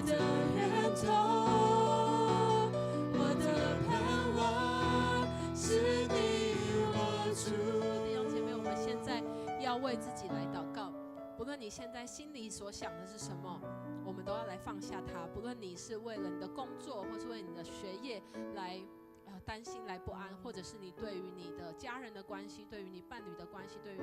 的源头，我的盼望是你我主。弟兄姐妹，我们现在要为自己来祷告。不论你现在心里所想的是什么，我们都要来放下它。不论你是为了你的工作，或是为你的学业来担心、来不安，或者是你对于你的家人的关系、对于你伴侣的关系、对于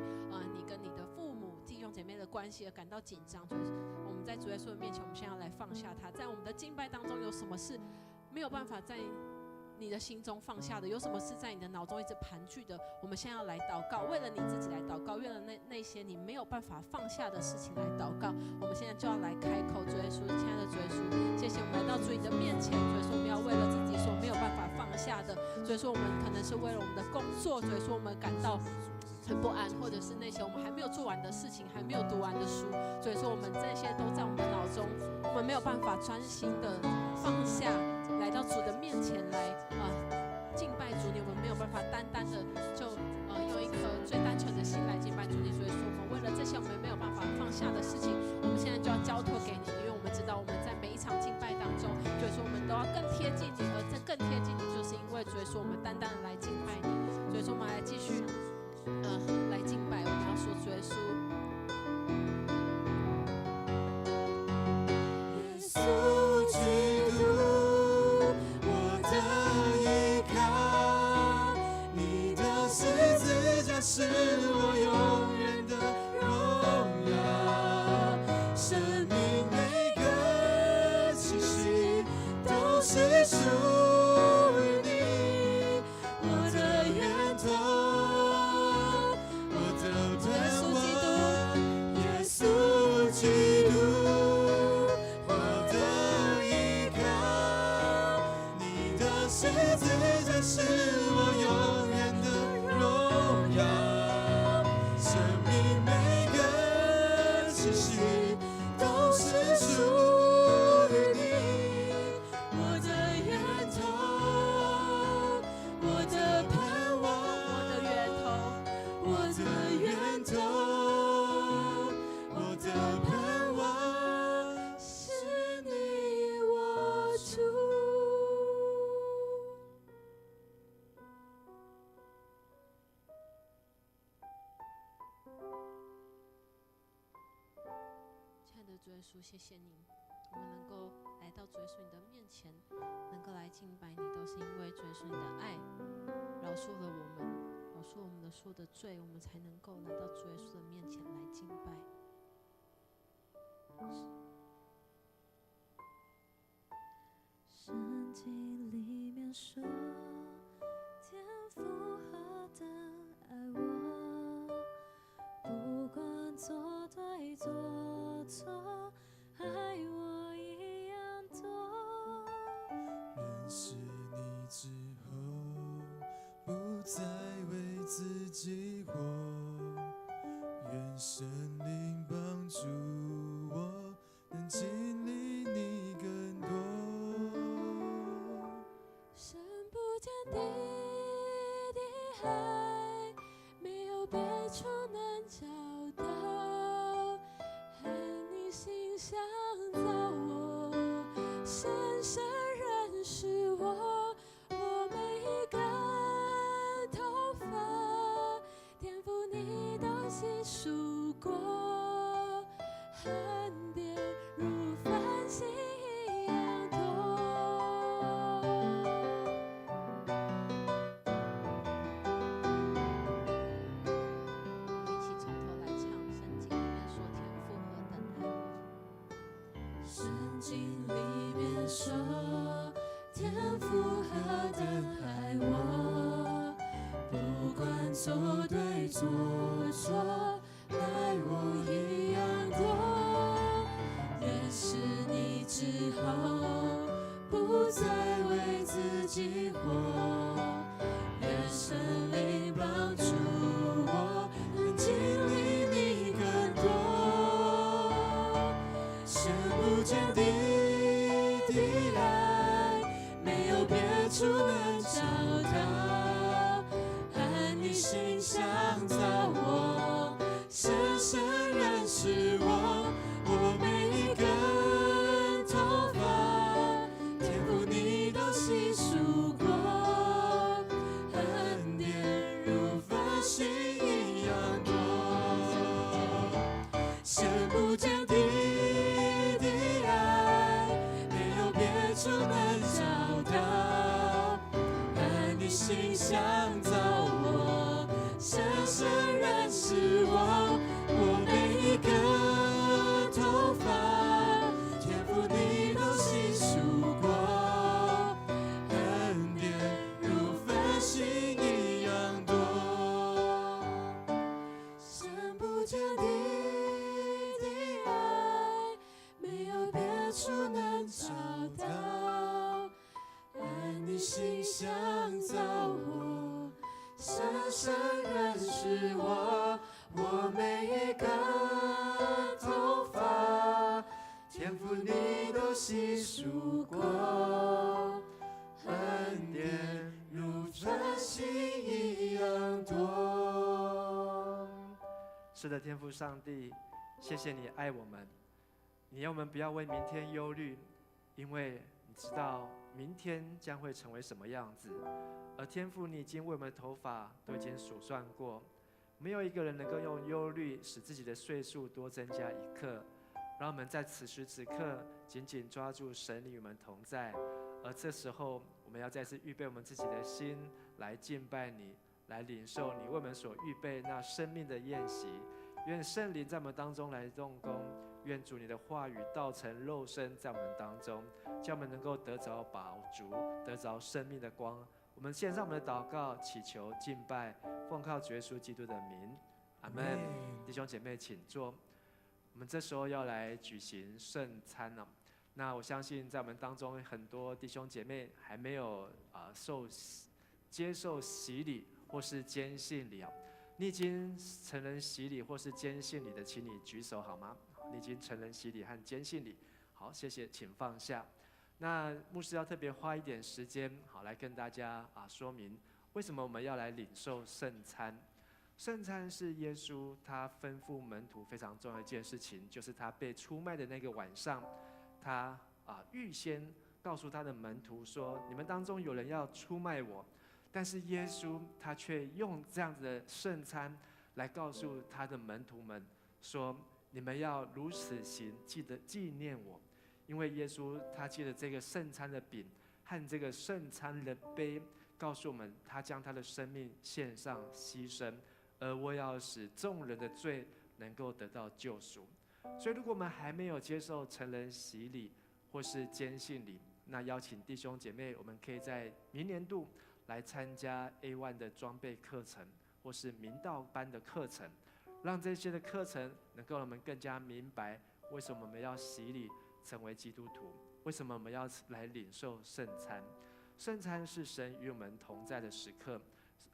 你跟你的父母、弟兄姐妹的关系而感到紧张，就是我们在主耶稣的面前，我们现在要来放下它。在我们的敬拜当中，有什么是没有办法在你的心中放下的？有什么是在你的脑中一直盘踞的？我们现在要来祷告，为了你自己来祷告，为了那些你没有办法放下的事情来祷告。我们现在就要来开口，主耶稣，亲爱的主耶稣，谢谢我们来到主你的面前。主耶稣，我们要为了自己所没有办法放下的，主耶稣，我们可能是为了我们的工作，主耶稣，我们感到很不安，或者是那些我们还没有做完的事情，还没有读完的书，所以说我们这些都在我们的脑中，我们没有办法专心的放下，来到主的面前来敬拜主你，我们没有办法单单的就用一颗最单纯的心来敬拜主你。所以说我们为了这些我们没有办法放下的事情，我们现在就要交托给你，因为我们知道我们在每一场敬拜当中，所以说我们都要更贴近你，而这更贴近你，就是因为所以说我们单单的来敬拜你。所以说我们来继续来敬拜，我们要说主耶稣，耶稣基督，我的依靠，你的十字架是我永远的荣耀，生命每个气息都是属于你，我的源头。是我永远的荣耀，生命每个气息都是属于你，我的源头，我的盼望，我的源头，我的源头，我的盼望是你我主。主耶稣，谢谢你，我们能够来到主耶稣你的面前，能够来敬拜你，都是因为主耶稣你的爱饶恕了我们，饶恕我们的所有的罪，我们才能够来到主耶稣的面前来敬拜。圣经里面说，天父何等爱我，不管做对做错，爱我一样多。认识你之后，不再为自己活，愿圣灵帮助我，能经历你更多。深不见底的爱，没有别处能找到，和你心相造我，深深认识我，我每一根头发，天赋你都细数过，恩典如繁星一样多。一起从头来唱圣经里面说天父何等爱我。圣经里面说，天父何等爱我，不管做对做错，爱我一样多。认识你之后，不再为自己活，愿圣灵帮助我，能经历你更多。深不见底的爱，没有别处能找到，和你心相造我，深深认识我，我每一根头发，别处能找到，按你形象造我，深深认识我，我每一个头发，天父你都细数过，恩典如繁星一样多，深不见底的爱，没有别处能找到，按你形象造我，深深认识我，我每一个头发，天父你都细数过，恩典如繁星一样多。是的，天父上帝，谢谢你爱我们，你要我们不要为明天忧虑，因为你知道明天将会成为什么样子。而天父，你已经为我们的头发都已经数算过，没有一个人能够用忧虑使自己的岁数多增加一刻。让我们在此时此刻紧紧抓住神与我们同在，而这时候我们要再次预备我们自己的心来敬拜你，来领受你为我们所预备那生命的宴席。愿圣灵在我们当中来动工，愿主你的话语道成肉身在我们当中，叫我们能够得着饱足，得着生命的光。我们献上我们的祷告，祈求敬拜，奉靠主耶稣基督的名，阿们。弟兄姐妹请坐。我们这时候要来举行圣餐了。那我相信在我们当中很多弟兄姐妹还没有接受洗礼或是坚信礼啊。你已经承认洗礼或是坚信礼的，请你举手好吗？你已经承认洗礼和坚信礼，好，谢谢，请放下。那牧师要特别花一点时间，好，来跟大家说明为什么我们要来领受圣餐。圣餐是耶稣他吩咐门徒非常重要的一件事情，就是他被出卖的那个晚上，他预先告诉他的门徒说：你们当中有人要出卖我。但是耶稣他却用这样子的圣餐来告诉他的门徒们说：你们要如此行，记得纪念我。因为耶稣他借着这个圣餐的饼和这个圣餐的杯，告诉我们他将他的生命献上牺牲，而我要使众人的罪能够得到救赎。所以如果我们还没有接受成人洗礼或是坚信礼，那邀请弟兄姐妹，我们可以在明年度来参加 A1 的装备课程，或是明道班的课程，让这些的课程能够让我们更加明白为什么我们要洗礼成为基督徒，为什么我们要来领受圣餐。圣餐是神与我们同在的时刻，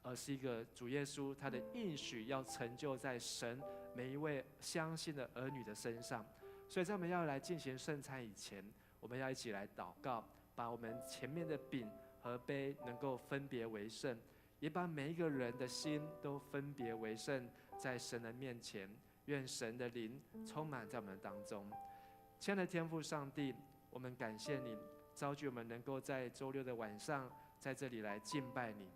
而是一个主耶稣他的应许要成就在神每一位相信的儿女的身上。所以在我们要来进行圣餐以前，我们要一起来祷告，把我们前面的饼和杯能够分别为圣，也把每一个人的心都分别为圣，在神的面前，愿神的灵充满在我们当中。亲爱的天父上帝，我们感谢你召集我们能够在周六的晚上在这里来敬拜你。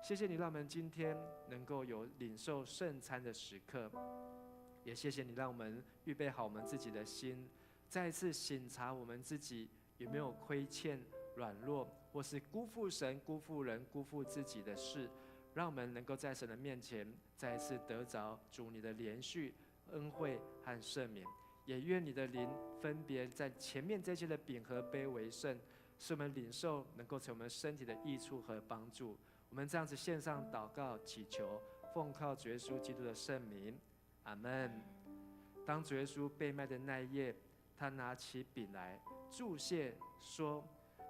谢谢你让我们今天能够有领受圣餐的时刻，也谢谢你让我们预备好我们自己的心，再一次省察我们自己有没有亏欠、软弱，或是辜负神、辜负人、辜负自己的事，让我们能够在神的面前再一次得着主你的连续恩惠和赦免。也愿你的灵分别在前面这些的饼和杯为圣，使我们领受能够成为我们身体的益处和帮助。我们这样子献上祷告祈求，奉靠主耶稣基督的圣名，阿们。当主耶稣被卖的那一夜，他拿起饼来祝谢说：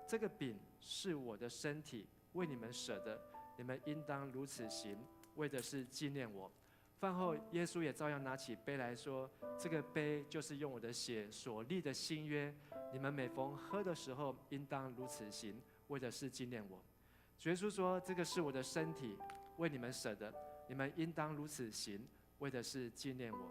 这个饼是我的身体，为你们舍的，你们应当如此行，为的是纪念我。饭后，耶稣也照样拿起杯来说：这个杯就是用我的血所立的新约，你们每逢喝的时候，应当如此行，为的是纪念我。主耶稣说：这个是我的身体，为你们舍的，你们应当如此行，为的是纪念我。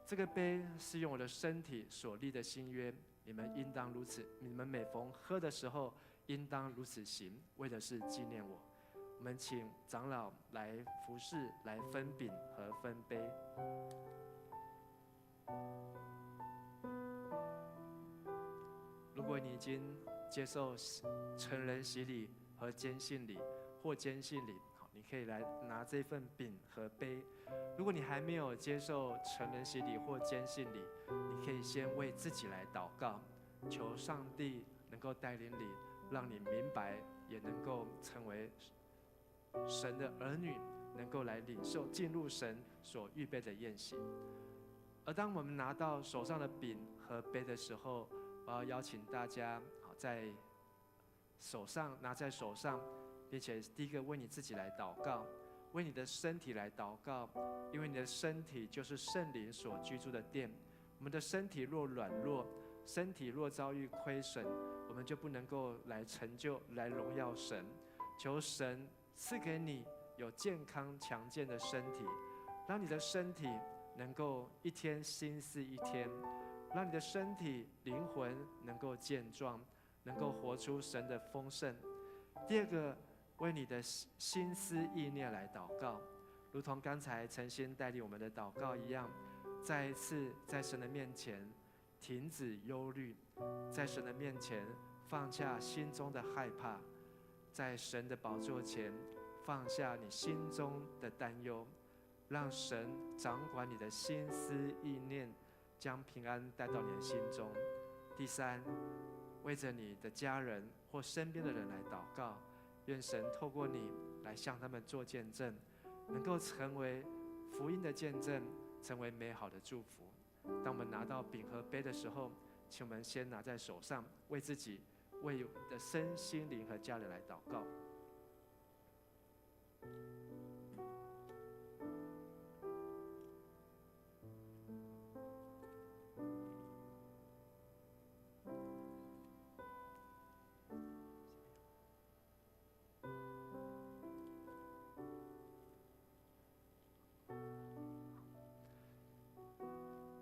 这个杯是用我的身体所立的新约，你们应当如此，你们每逢喝的时候，应当如此行，为的是纪念我。我们请长老来服侍，来分饼和分杯。如果你已经接受成人洗礼和坚信礼或坚信礼，好，你可以来拿这份饼和杯。如果你还没有接受成人洗礼或坚信礼，你可以先为自己来祷告，求上帝能够带领你，让你明白，也能够成为神的儿女，能够来领受进入神所预备的宴席。而当我们拿到手上的饼和杯的时候，我要邀请大家在手上拿在手上，并且第一个为你自己来祷告，为你的身体来祷告，因为你的身体就是圣灵所居住的殿。我们的身体若软弱，身体若遭遇亏损，我们就不能够来成就、来荣耀神。求神赐给你有健康强健的身体，让你的身体能够一天新似一天，让你的身体灵魂能够健壮，能够活出神的丰盛。第二个，为你的心思意念来祷告，如同刚才诚心带领我们的祷告一样，再一次在神的面前停止忧虑，在神的面前放下心中的害怕，在神的宝座前放下你心中的担忧，让神掌管你的心思意念，将平安带到你的心中。第三，为着你的家人或身边的人来祷告，愿神透过你来向他们做见证，能够成为福音的见证，成为美好的祝福。当我们拿到饼和杯的时候，请我们先拿在手上，为自己、为我们的身心灵和家人来祷告。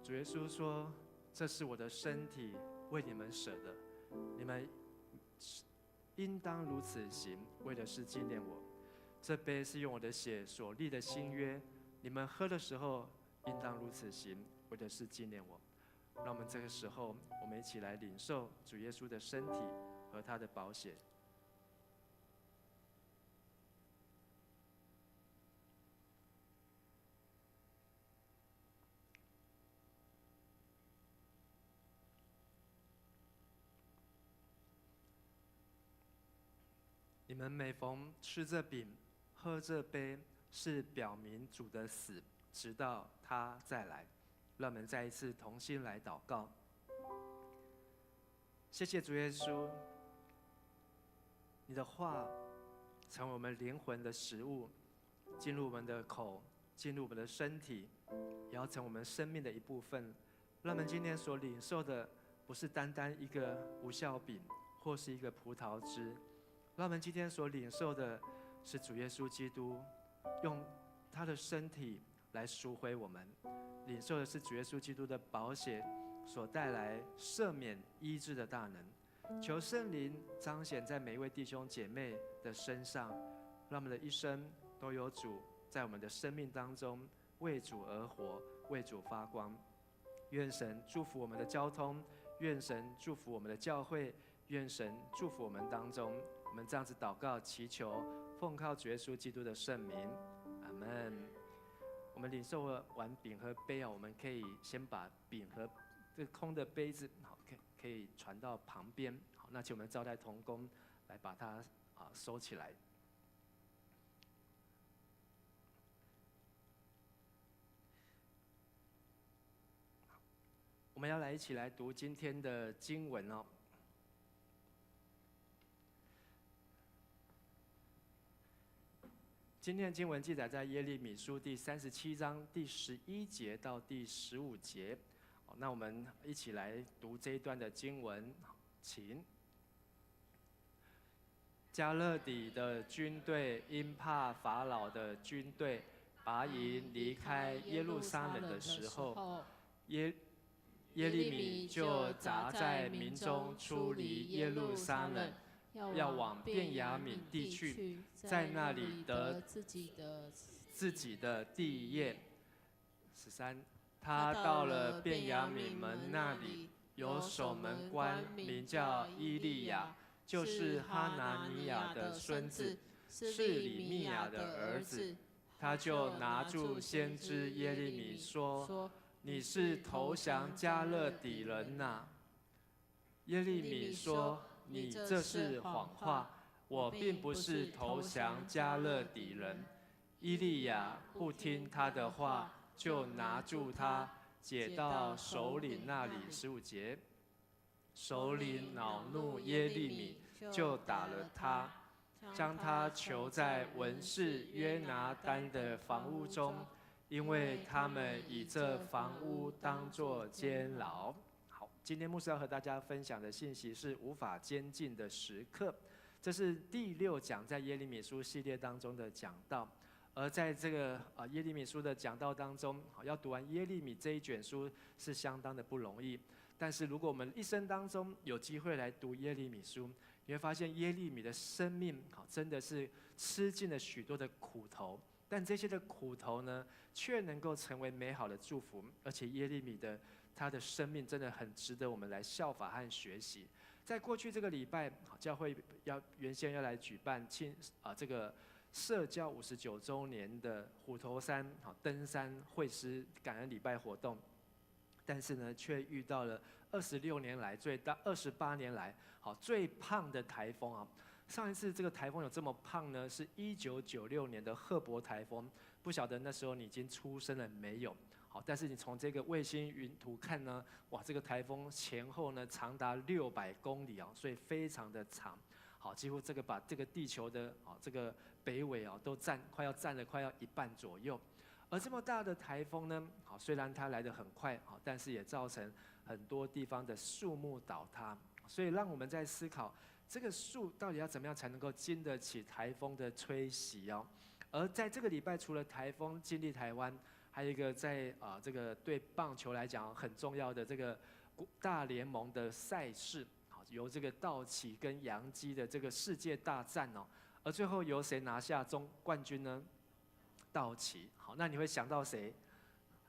主耶稣说：“这是我的身体，为你们舍的，你们应当如此行，为的是纪念我。这杯是用我的血所立的新约，你们喝的时候应当如此行，为的是纪念我。”让我们这个时候，我们一起来领受主耶稣的身体和他的宝血。你们每逢吃这饼、喝这杯，是表明主的死，直到他再来。让我们再一次同心来祷告。谢谢主耶稣，你的话成为我们灵魂的食物，进入我们的口，进入我们的身体，也要成为我们生命的一部分。让我们今天所领受的，不是单单一个无酵饼或是一个葡萄汁，让我们今天所领受的是主耶稣基督用他的身体来赎回我们，领受的是主耶稣基督的宝血所带来赦免医治的大能。求圣灵彰显在每一位弟兄姐妹的身上，让我们的一生都有主在我们的生命当中为主而活，为主发光。愿神祝福我们的交通，愿神祝福我们的教会，愿神祝福我们当中。我们这样子祷告祈求，奉靠主耶稣基督的圣名，阿们。我们领受完饼和杯啊，我们可以先把饼和这个空的杯子，好，可以传到旁边。好，那请我们招待同工来把它收起来。我们要来一起来读今天的经文哦。今天的经文记载在耶利米书第37章第11节到第15节。那我们一起来读这一段的经文，请。加勒底的军队因怕法老的军队拔营离开耶路撒冷的时候，耶利米就杂在民中出离耶路撒冷，要往便雅悯地去，在那里得自己的地业。13，他到了便雅悯门那里，有守门官名叫伊利亚，就是哈拿尼亚的孙子，是以利亚的儿子。他就拿住先知耶利米说：“你是投降加勒底人呐？”耶利米说：“你这是谎话，我并不是投降加勒底人。”伊利亚不听他的话，就拿住他，解到首领那里。15节，首领恼怒耶利米，就打了他，将他囚在文士约拿单的房屋中，因为他们以这房屋当作监牢。好，今天牧师要和大家分享的信息是无法监禁的时刻，这是第6讲在耶利米书系列当中的讲道。而在这个耶利米书的讲道当中，要读完耶利米这一卷书是相当的不容易。但是如果我们一生当中有机会来读耶利米书，你会发现耶利米的生命真的是吃尽了许多的苦头，但这些的苦头呢，却能够成为美好的祝福。而且耶利米他的生命真的很值得我们来效法和学习。在过去这个礼拜，教会原先要来举办这个社交59周年的虎头山登山会师感恩礼拜活动，但是呢，却遇到了28年来最胖的台风啊！上一次这个台风有这么胖呢，是1996年的赫伯台风，不晓得那时候你已经出生了没有？好，但是你从这个卫星云图看呢，哇，这个台风前后呢长达600公里啊，所以非常的长。好，几乎把这个地球的这个北纬都快要占了一半左右。而这么大的台风呢，虽然它来得很快，但是也造成很多地方的树木倒塌，所以让我们在思考这个树到底要怎么样才能够经得起台风的吹袭哦。而在这个礼拜，除了台风经历台湾，还有一个在这个对棒球来讲很重要的这个大联盟的赛事。由这个道奇跟洋基的这个世界大战哦，而最后由谁拿下冠军呢？道奇。好，那你会想到谁？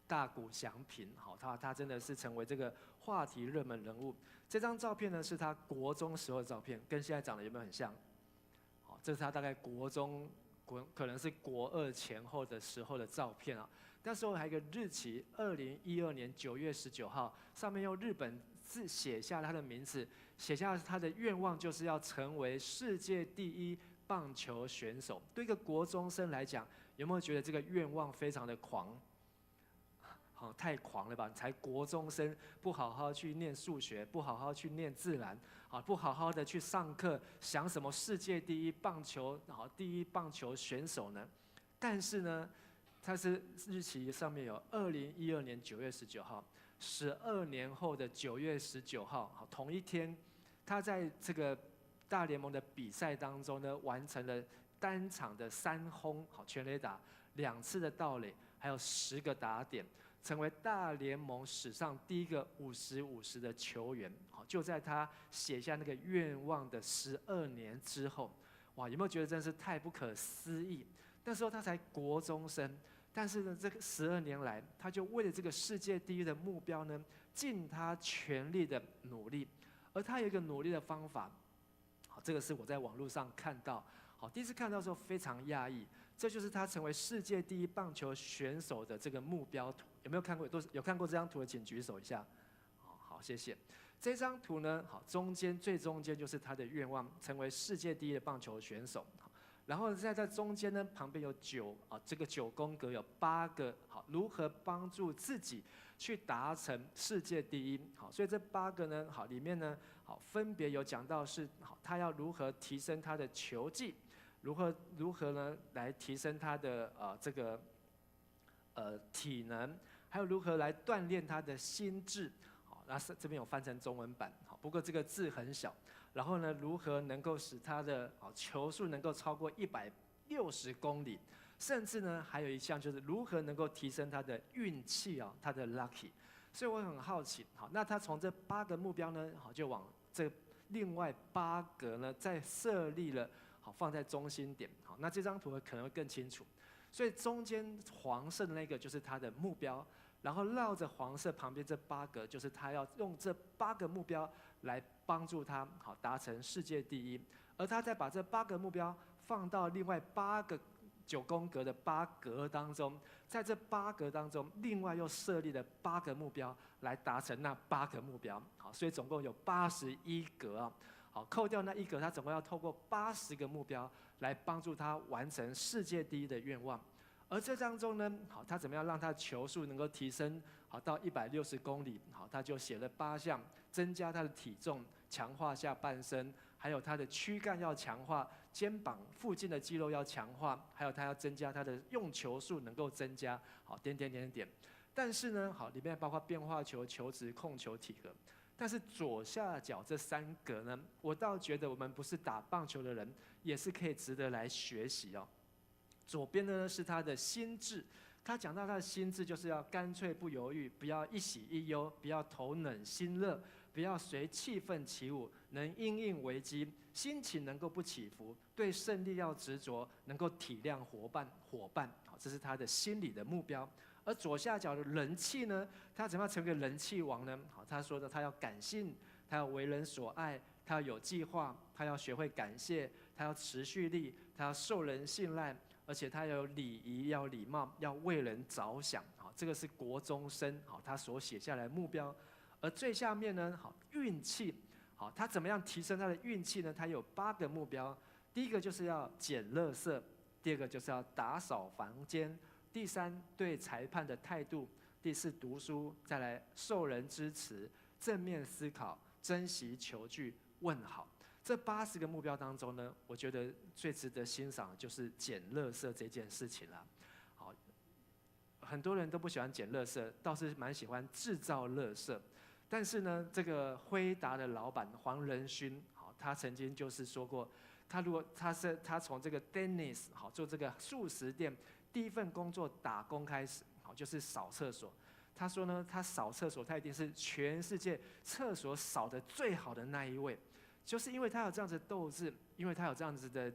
大谷翔平。好，他真的是成为这个话题热门人物。这张照片呢是他国中时候的照片，跟现在长得有没有很像？好，这是他大概国中可能是国2前后的时候的照片啊。那时候还有一个日期，2012年9月19号，上面用日本字写下他的名字，写下他的愿望，就是要成为世界第1棒球选手。对一个国中生来讲，有没有觉得这个愿望非常的狂？好，太狂了吧！才国中生，不好好去念数学，不好好去念自然，不好好的去上课，想什么世界第1棒球，第1棒球选手呢？但是呢，它是日期上面有2012年9月19号，12年后的9月19号，同一天，他在这个大联盟的比赛当中呢，完成了单场的3轰全垒打，2次的盗垒，还有10个打点，成为大联盟史上第1个50-50的球员。就在他写下那个愿望的12年之后，哇，有没有觉得真是太不可思议？那时候他才国中生，但是呢，这个12年来，他就为了这个世界第1的目标呢，尽他全力的努力。而他有一个努力的方法，好，这个是我在网络上看到，好，第一次看到的时候非常讶异，这就是他成为世界第1棒球选手的这个目标图。有没有看过？有看过这张图的，请举手一下。好，谢谢。这张图呢，好，最中间就是他的愿望，成为世界第1的棒球选手。然后在中间呢，旁边有这个9宫格有8个，好，如何帮助自己去达成世界第1。好，所以这8个呢，好，里面呢，好，分别有讲到是，好，他要如何提升他的球技，如何呢来提升他的这个体能，还有如何来锻炼他的心智。好，那这边有翻成中文版，好，不过这个字很小。然后呢，如何能够使他的球速能够超过160公里，甚至呢，还有一项就是如何能够提升他的运气啊，他的 lucky。所以我很好奇，好，那他从这8个目标呢，好，就往这另外8格呢，再设立了，好，放在中心点。好，那这张图可能会更清楚。所以中间黄色的那个就是他的目标，然后绕着黄色旁边这8格，就是他要用这8个目标来帮助他好达成世界第一，而他再把这8个目标放到另外8个9宫格的8格当中，在这8格当中，另外又设立了8个目标来达成那8个目标。好，所以总共有81格啊。好，扣掉那1格，他总共要透过80个目标来帮助他完成世界第一的愿望。而这当中呢，好，他怎么样让他的球速能够提升好到160公里？好，他就写了8项，增加他的体重，强化下半身，还有他的躯干要强化，肩膀附近的肌肉要强化，还有他要增加他的用球数能够增加。好，点。但是呢，好，里面包括变化球、球质、控球、体格。但是左下角这3格呢，我倒觉得我们不是打棒球的人，也是可以值得来学习哦。左边呢是他的心智，他讲到他的心智就是要干脆不犹豫，不要一喜一忧，不要头冷心热，不要随气氛起舞，能因应危机，心情能够不起伏，对胜利要执着，能够体谅伙伴，好，这是他的心理的目标。而左下角的人气呢，他怎么样成为人气王呢？好，他说的他要感性，他要为人所爱，他要有计划，他要学会感谢，他要持续力，他要受人信赖。而且他要有礼仪，要礼貌，要为人着想，好，这个是国中生好他所写下来的目标。而最下面呢，好运气，好他怎么样提升他的运气呢？他有8个目标，第1个就是要捡垃圾，第2个就是要打扫房间，第3对裁判的态度，第4读书，再来受人支持，正面思考，珍惜球具，问好。这80个目标当中呢，我觉得最值得欣赏的就是捡垃圾这件事情了。好，很多人都不喜欢捡垃圾，倒是蛮喜欢制造垃圾。但是呢，这个辉达的老板黄仁勋，好，他曾经就是说过，他从这个 Dennis 好做这个素食店第1份工作打工开始，好就是扫厕所。他说呢，他扫厕所，他一定是全世界厕所扫得最好的那一位。就是因为他有这样子的斗志，因为他有这样子的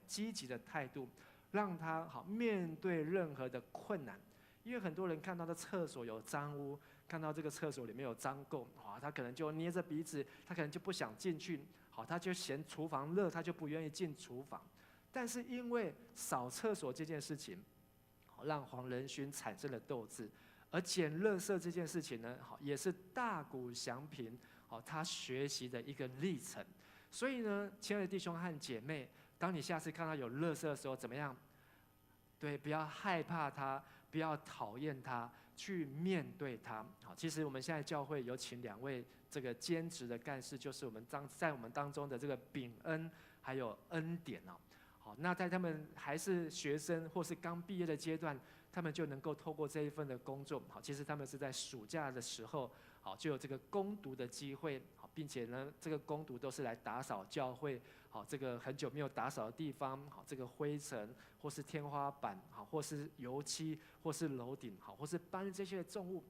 积极的态度，让他好面对任何的困难。因为很多人看到的厕所有脏污，看到这个厕所里面有脏垢，好，他可能就捏着鼻子，他可能就不想进去，好，他就嫌厨房热，他就不愿意进厨房。但是因为扫厕所这件事情，好，让黄仁勋产生了斗志，而捡垃圾这件事情呢，好，也是大谷翔平。好，他学习的一个历程。所以呢，亲爱的弟兄和姐妹，当你下次看到有垃圾的时候，怎么样？对，不要害怕它，不要讨厌它，去面对它。好，其实我们现在教会有请2位这个兼职的干事，就是在我们当中的这个秉恩还有恩典哦。好，那在他们还是学生或是刚毕业的阶段，他们就能够透过这一份的工作，好，其实他们是在暑假的时候。好，就有这个工读的机会，好，并且呢，这个工读都是来打扫教会，好，这个很久没有打扫的地方，好，这个灰尘或是天花板，好，或是油漆，或是楼顶，好，或是搬这些重物。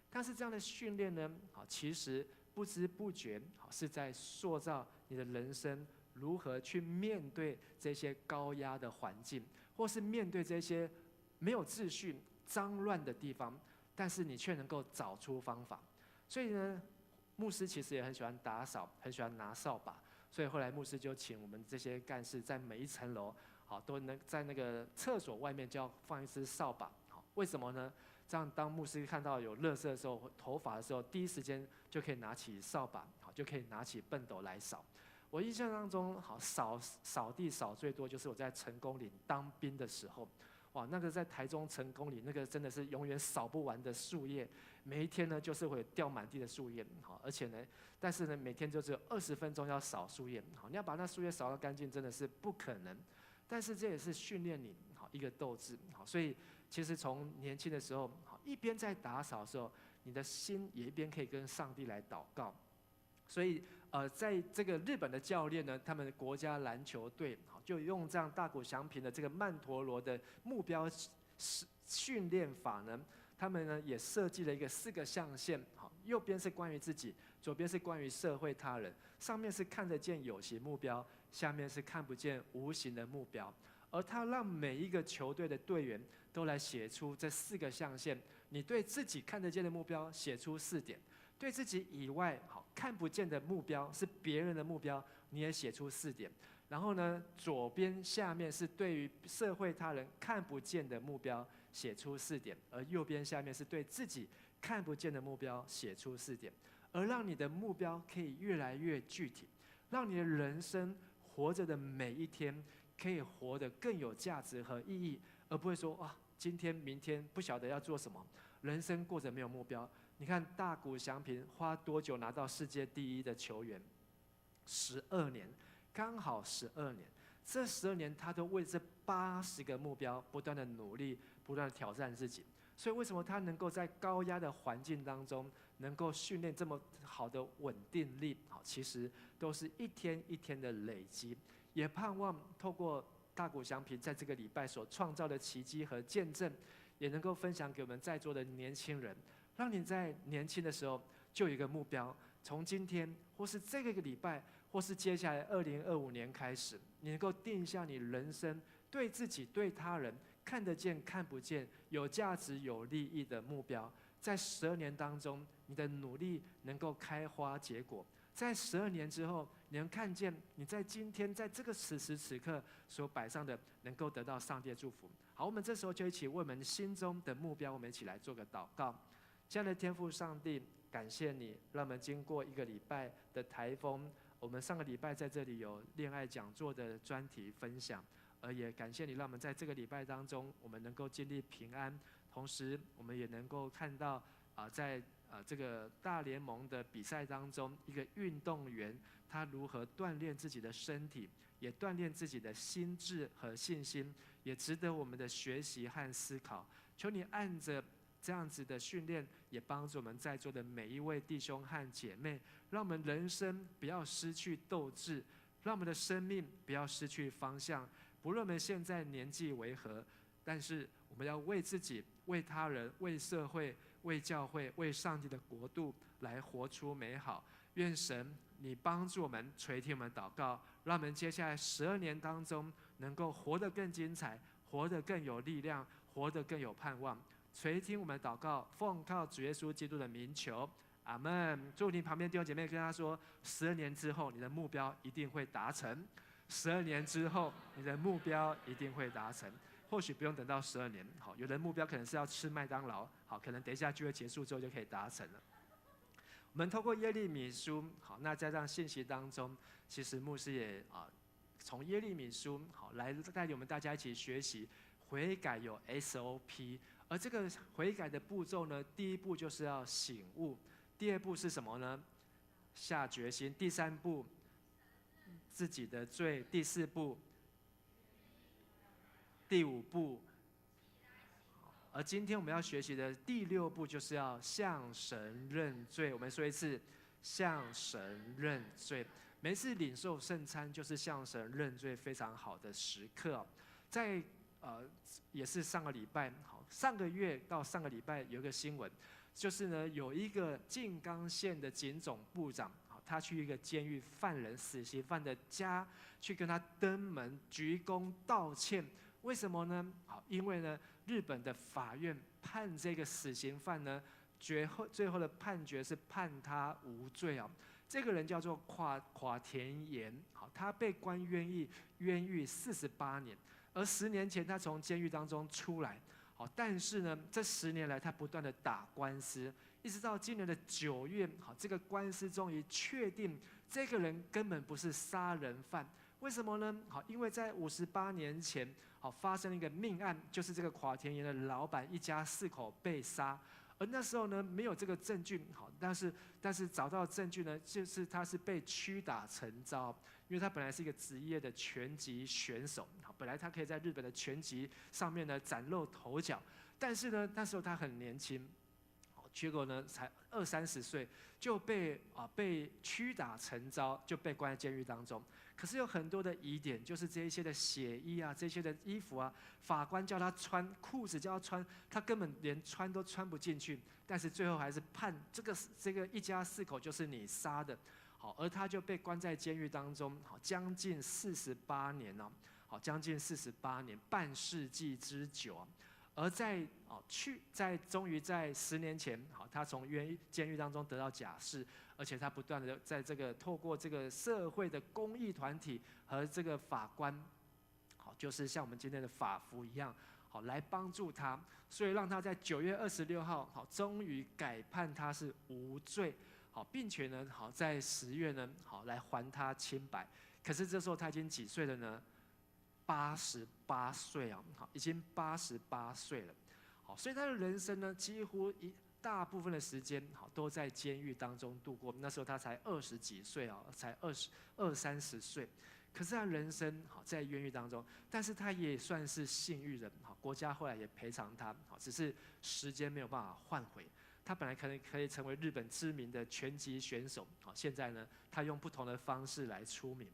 但是这样的训练呢，好，其实不知不觉，好，是在塑造你的人生如何去面对这些高压的环境，或是面对这些没有秩序、脏乱的地方，但是你却能够找出方法。所以呢，牧师其实也很喜欢打扫，很喜欢拿扫把，所以后来牧师就请我们这些干事在每一层楼，好，都能在那个厕所外面就要放一支扫把，好，为什么呢？这样当牧师看到有垃圾的时候、头发的时候，第一时间就可以拿起扫把，好，就可以拿起畚斗来扫。我印象当中，好，扫地扫最多就是我在成功岭当兵的时候。哇，那个在台中成功里，那个真的是永远扫不完的树叶，每一天呢就是会掉满地的树叶，好，而且呢，但是呢每天就只有20分钟要扫树叶，好，你要把那树叶扫得干净，真的是不可能。但是这也是训练你好一个斗志，好，所以其实从年轻的时候，好，一边在打扫的时候，你的心也一边可以跟上帝来祷告。所以在这个日本的教练呢，他们国家篮球队就用这样大谷翔平的这个曼陀罗的目标训练法呢，他们呢也设计了一个4个象限，好，右边是关于自己，左边是关于社会他人，上面是看得见有形目标，下面是看不见无形的目标。而他让每一个球队的队员都来写出这4个象限，你对自己看得见的目标写出4点，对自己以外看不见的目标是别人的目标，你也写出4点。然后呢，左边下面是对于社会他人看不见的目标写出4点，而右边下面是对自己看不见的目标写出4点，而让你的目标可以越来越具体，让你的人生活着的每一天可以活得更有价值和意义，而不会说哇，今天明天不晓得要做什么，人生过着没有目标。你看大谷翔平花多久拿到世界第1的球员？12年，刚好12年。这12年他都为这80个目标不断的努力，不断的挑战自己。所以为什么他能够在高压的环境当中，能够训练这么好的稳定力？其实都是一天一天的累积。也盼望透过大谷翔平在这个礼拜所创造的奇迹和见证，也能够分享给我们在座的年轻人，让你在年轻的时候就有一个目标，从今天或是这个礼拜，或是接下来2025年开始，你能够定下你人生对自己、对他人看得见、看不见、有价值、有利益的目标。在12年当中，你的努力能够开花结果。在12年之后，你能看见你在今天在这个此时此刻所摆上的，能够得到上帝的祝福。好，我们这时候就一起为我们心中的目标，我们一起来做个祷告。亲爱的天父上帝，感谢你让我们经过1个礼拜的台风，我们上个礼拜在这里有恋爱讲座的专题分享，而也感谢你让我们在这个礼拜当中，我们能够经历平安，同时我们也能够看到在这个大联盟的比赛当中，一个运动员他如何锻炼自己的身体，也锻炼自己的心智和信心，也值得我们的学习和思考。求你按着这样子的训练，也帮助我们在座的每一位弟兄和姐妹，让我们人生不要失去斗志，让我们的生命不要失去方向。不论我们现在年纪为何，但是我们要为自己、为他人、为社会、为教会、为上帝的国度来活出美好。愿神你帮助我们，垂听我们祷告，让我们接下来12年当中能够活得更精彩，活得更有力量，活得更有盼望。垂听我们祷告，奉靠主耶稣基督的名求，阿们。祝你旁边弟兄姐妹跟他说，12年之后你的目标一定会达成。12年之后你的目标一定会达成。或许不用等到12年，好，有的目标可能是要吃麦当劳，好，可能等一下聚会结束之后就可以达成了。我们透过耶利米书，好，那在这样信息当中，其实牧师也从耶利米书好来带领我们大家一起学习悔改有 SOP， 而这个悔改的步骤呢，第1步就是要醒悟，第2步是什么呢？下决心，第3步自己的罪，第4步。第5步，而今天我们要学习的第6步就是要向神认罪。我们说一次，向神认罪。每次领受圣餐就是向神认罪非常好的时刻。在也是上个礼拜，好，上个月到上个礼拜有一个新闻，就是呢有一个静冈县的警总部长，他去一个监狱犯人死刑犯的家，去跟他登门鞠躬道歉。为什么呢？好，因为呢，日本的法院判这个死刑犯呢，最后的判决是判他无罪啊。这个人叫做垮田盐，好，他被关冤狱48年，而10年前他从监狱当中出来，好，但是呢，这10年来他不断的打官司，一直到今年的9月，好，这个官司终于确定这个人根本不是杀人犯。为什么呢？好，因为在58年前，好发生了一个命案，就是这个垮田盐的老板一家4口被杀，而那时候呢没有这个证据，好，但是找到证据呢，就是他是被屈打成招，因为他本来是一个职业的拳击选手，好，本来他可以在日本的拳击上面呢崭露头角，但是呢那时候他很年轻，结果呢才20-30岁就被屈打成招，就被关在监狱当中。可是有很多的疑点，就是这一些的血衣啊，这些的衣服啊，法官叫他穿，裤子叫他穿，他根本连穿都穿不进去。但是最后还是判这个一家4口就是你杀的，好，而他就被关在监狱当中，好，将近48年哦，好，将近48年，半世纪之久啊。而终于在10年前，他从监狱当中得到假释，而且他不断的在透过这个社会的公益团体和这个法官，就是像我们今天的法服一样，来帮助他，所以让他在9月26号，终于改判他是无罪，并且呢，在10月呢，来还他清白。可是这时候他已经几岁了呢？88岁啊，已经88岁了。所以他的人生呢，几乎一大部分的时间，都在监狱当中度过。那时候他才20几岁啊，才20-30岁。可是他人生在冤狱当中，但是他也算是幸运人，国家后来也赔偿他，只是时间没有办法换回。他本来可以成为日本知名的拳击选手，现在呢，他用不同的方式来出名，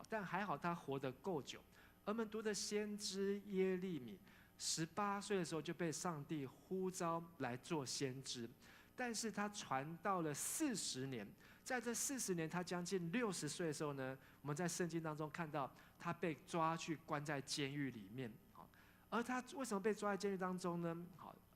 但还好他活得够久。而我们读的先知耶利米，18岁的时候就被上帝呼召来做先知，但是他传道了40年，在这40年，他将近60岁的时候呢，我们在圣经当中看到他被抓去关在监狱里面。而他为什么被抓在监狱当中呢？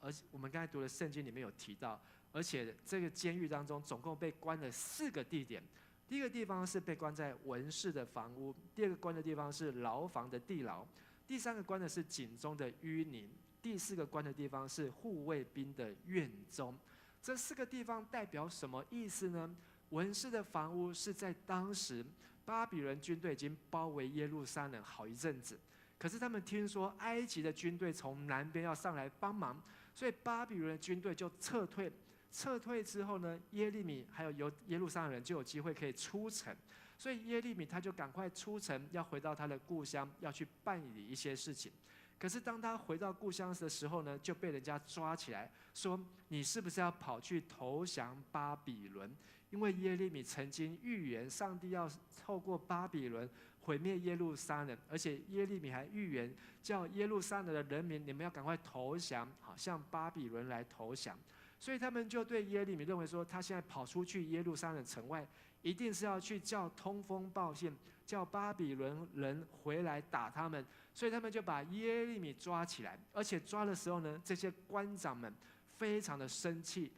而我们刚才读的圣经里面有提到，而且这个监狱当中总共被关了4个地点。第一个地方是被关在文士的房屋，第二个关的地方是牢房的地牢，第三个关的是井中的淤泥，第4个关的地方是护卫兵的院中。这4个地方代表什么意思呢？文士的房屋是在当时巴比伦军队已经包围耶路撒冷好一阵子，可是他们听说埃及的军队从南边要上来帮忙，所以巴比伦的军队就撤退。撤退之后呢，耶利米还有耶路撒冷人就有机会可以出城，所以耶利米他就赶快出城，要回到他的故乡，要去办理一些事情。可是当他回到故乡的时候呢，就被人家抓起来，说你是不是要跑去投降巴比伦？因为耶利米曾经预言上帝要透过巴比伦毁灭耶路撒冷，而且耶利米还预言叫耶路撒冷的人民，你们要赶快投降，向巴比伦来投降。所以他们就对耶利米认为说，他现在跑出去耶路撒冷城外，一定是要去叫通风报信，叫巴比伦人回来打他们。所以他们就把耶利米抓起来，而且抓的时候呢，这些官长们非常的生气。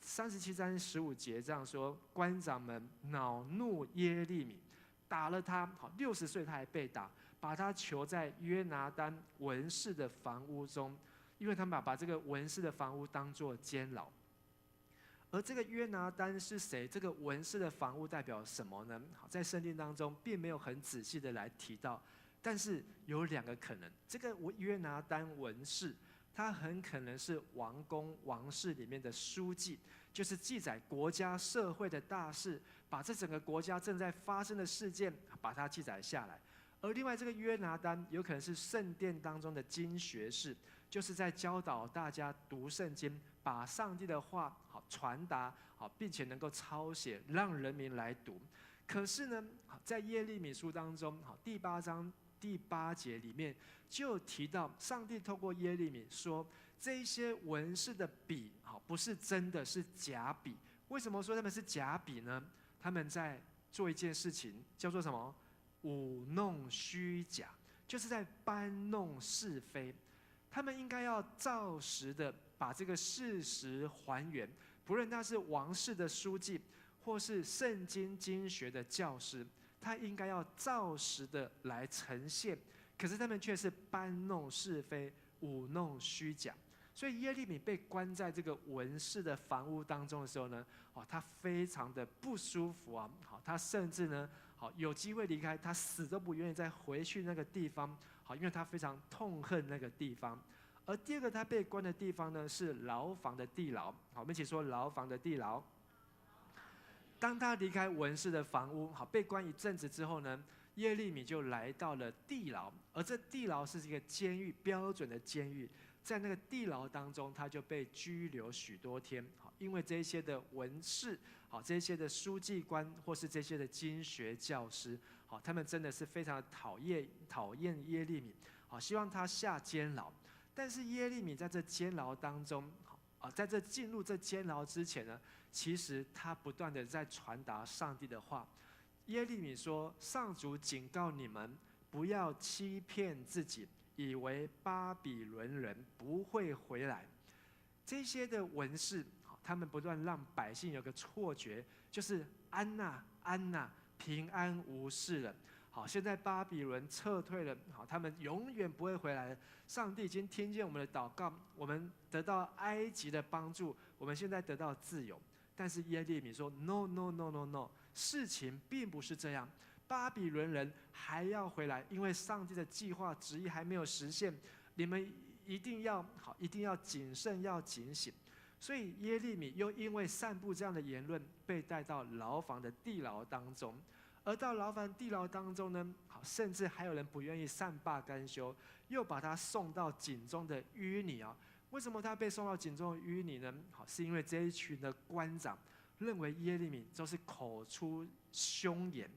37章15节这样说：官长们恼怒耶利米，打了他，60岁他还被打，把他囚在约拿单文士的房屋中。因为他们把这个文士的房屋当作监牢。而这个约拿单是谁？这个文士的房屋代表什么呢？在圣经当中并没有很仔细的来提到，但是有2个可能。这个约拿单文士，他很可能是王宫王室里面的书记，就是记载国家社会的大事，把这整个国家正在发生的事件把它记载下来。而另外这个约拿单有可能是圣殿当中的经学士，就是在教导大家读圣经，把上帝的话传达，并且能够抄写，让人民来读。可是呢，在耶利米书当中第8章第8节里面就提到，上帝透过耶利米说，这些文士的笔不是真的，是假笔。为什么说他们是假笔呢？他们在做一件事情，叫做什么？舞弄虚假，就是在搬弄是非。他们应该要照实的把这个事实还原，不论他是王室的书记，或是圣经经学的教师，他应该要照实的来呈现。可是他们却是搬弄是非，舞弄虚假。所以耶利米被关在这个文士的房屋当中的时候呢，他非常的不舒服啊，他甚至呢，有机会离开，他死都不愿意再回去那个地方，因为他非常痛恨那个地方。而第2个他被关的地方呢，是牢房的地牢。我们一起说牢房的地牢。当他离开文士的房屋，被关一阵子之后呢，耶利米就来到了地牢，而这地牢是一个监狱，标准的监狱。在那个地牢当中，他就被拘留许多天，因为这些的文士，这些的书记官，或是这些的经学教师，他们真的是非常讨厌耶利米，希望他下监牢。但是耶利米在这监牢当中，在这进入这监牢之前呢，其实他不断的在传达上帝的话。耶利米说：上主警告你们，不要欺骗自己，以为巴比伦人不会回来。这些的文士，他们不断让百姓有个错觉，就是安娜，安娜，平安无事了。好，现在巴比伦撤退了，好，他们永远不会回来了。上帝已经听见我们的祷告，我们得到埃及的帮助，我们现在得到自由。但是耶利米说 ：“No No No No No， 事情并不是这样。巴比伦人还要回来，因为上帝的计划旨意还没有实现，你们一定要好，一定要谨慎，要警醒。”所以耶利米又因为散布这样的言论，被带到牢房的地牢当中。而到牢房地牢当中呢，好，甚至还有人不愿意善罢甘休，又把他送到井中的淤泥啊。为什么他被送到井中的淤泥呢？好，是因为这一群的官长认为耶利米都是口出凶言，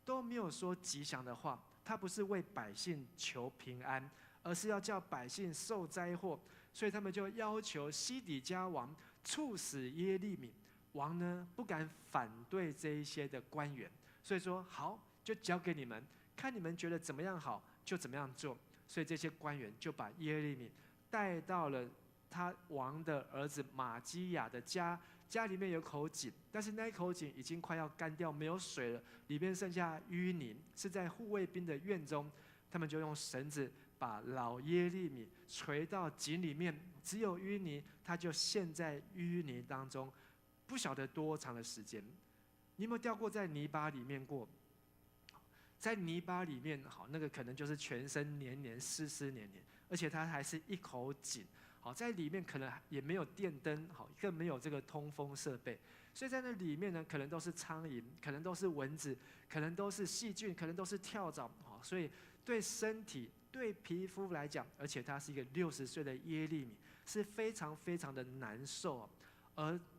都没有说吉祥的话。他不是为百姓求平安，而是要叫百姓受灾祸。所以他们就要求西底家王处死耶利米。王呢不敢反对这一些的官员，所以说好，就交给你们，看你们觉得怎么样好就怎么样做。所以这些官员就把耶利米带到了他王的儿子玛基亚的家，家里面有口井，但是那一口井已经快要干掉，没有水了，里面剩下淤泥，是在护卫兵的院中。他们就用绳子把老耶利米垂到井里面，只有淤泥，他就陷在淤泥当中，不晓得多长的时间。你有没有掉过在泥巴里面过？在泥巴里面，好，那个可能就是全身黏黏、湿湿黏黏，而且它还是一口井。好，在里面可能也没有电灯，好，更没有这个通风设备，所以在那里面呢，可能都是苍蝇，可能都是蚊子，可能都是细菌，可能都是跳蚤，好，所以对身体、对皮肤来讲，而且他是一个60岁的耶利米，是非常非常的难受。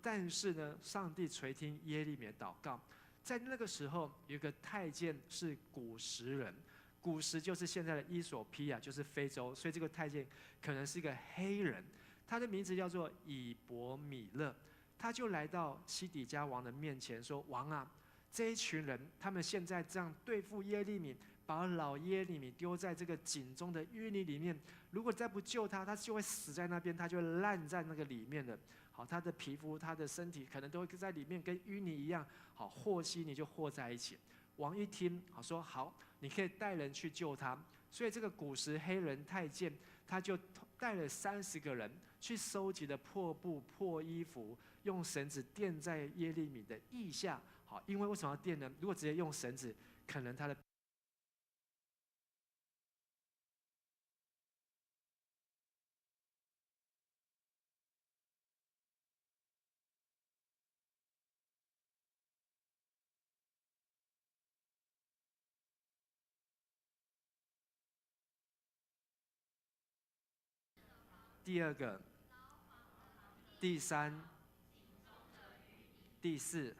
但是呢，上帝垂听耶利米的祷告。在那个时候，有一个太监是古时人，古时就是现在的伊索比亚，就是非洲，所以这个太监可能是一个黑人，他的名字叫做以伯米勒。他就来到西底家王的面前说：“王啊，这一群人，他们现在这样对付耶利米，把老耶利米丢在这个井中的淤泥里面，如果再不救他，他就会死在那边，他就会烂在那个里面的。好，他的皮肤、他的身体可能都会在里面跟淤泥一样，好，和稀泥就和在一起。”王一听，好说好，你可以带人去救他。所以这个古时黑人太监，他就带了30个人去收集了破布、破衣服，用绳子垫在耶利米的腋下。好，因为为什么要垫呢？如果直接用绳子，可能他的第二个、第3、第4，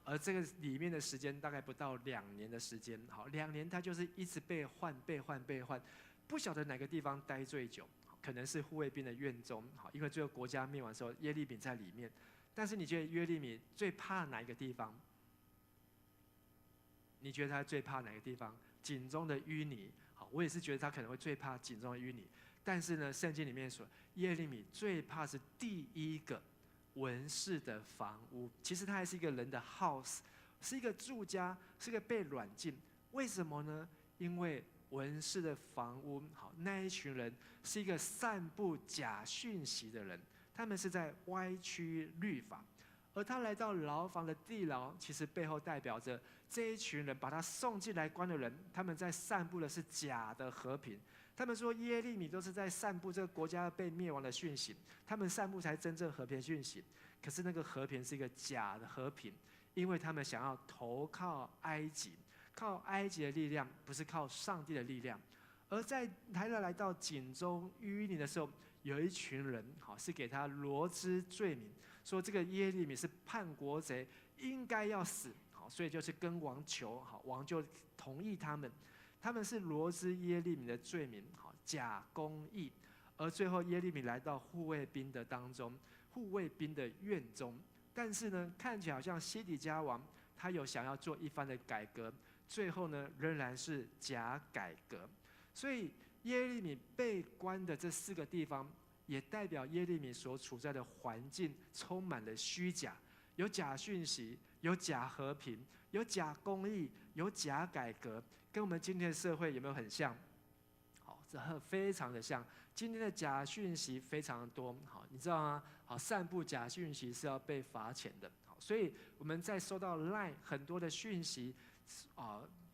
而这个里面的时间大概不到2年的时间。好，2年他就是一直被换、被换、被换，不晓得哪个地方待最久，可能是护卫兵的院中。好，因为最后国家灭亡的时候，耶利米在里面。但是你觉得耶利米最怕哪一个地方？你觉得他最怕哪个地方？井中的淤泥。好，我也是觉得他可能会最怕井中的淤泥。但是呢，圣经里面说，耶利米最怕是第一个文士的房屋。其实他还是一个人的 house， 是一个住家，是个被软禁。为什么呢？因为文士的房屋，好，那一群人是一个散布假讯息的人，他们是在歪曲律法。而他来到牢房的地牢，其实背后代表着这一群人把他送进来关的人，他们在散布的是假的和平。他们说耶利米都是在散布这个国家被灭亡的讯息，他们散布才真正和平讯息。可是那个和平是一个假的和平，因为他们想要投靠埃及，靠埃及的力量，不是靠上帝的力量。而在他来到井中淤泥的时候，有一群人好是给他罗织罪名，说这个耶利米是叛国贼，应该要死。好，所以就是跟王求，好，王就同意他们。他们是罗织耶利米的罪名，好，假公义。而最后耶利米来到护卫兵的当中，护卫兵的院中。但是呢，看起来好像西底家王他有想要做一番的改革，最后呢仍然是假改革。所以耶利米被关的这4个地方，也代表耶利米所处在的环境充满了虚假，有假讯息，有假和平，有假公义，有假改革，跟我们今天的社会有没有很像？好，这非常的像。今天的假讯息非常多，好，你知道吗？好，散布假讯息是要被罚钱的。好，所以我们在收到 LINE 很多的讯息，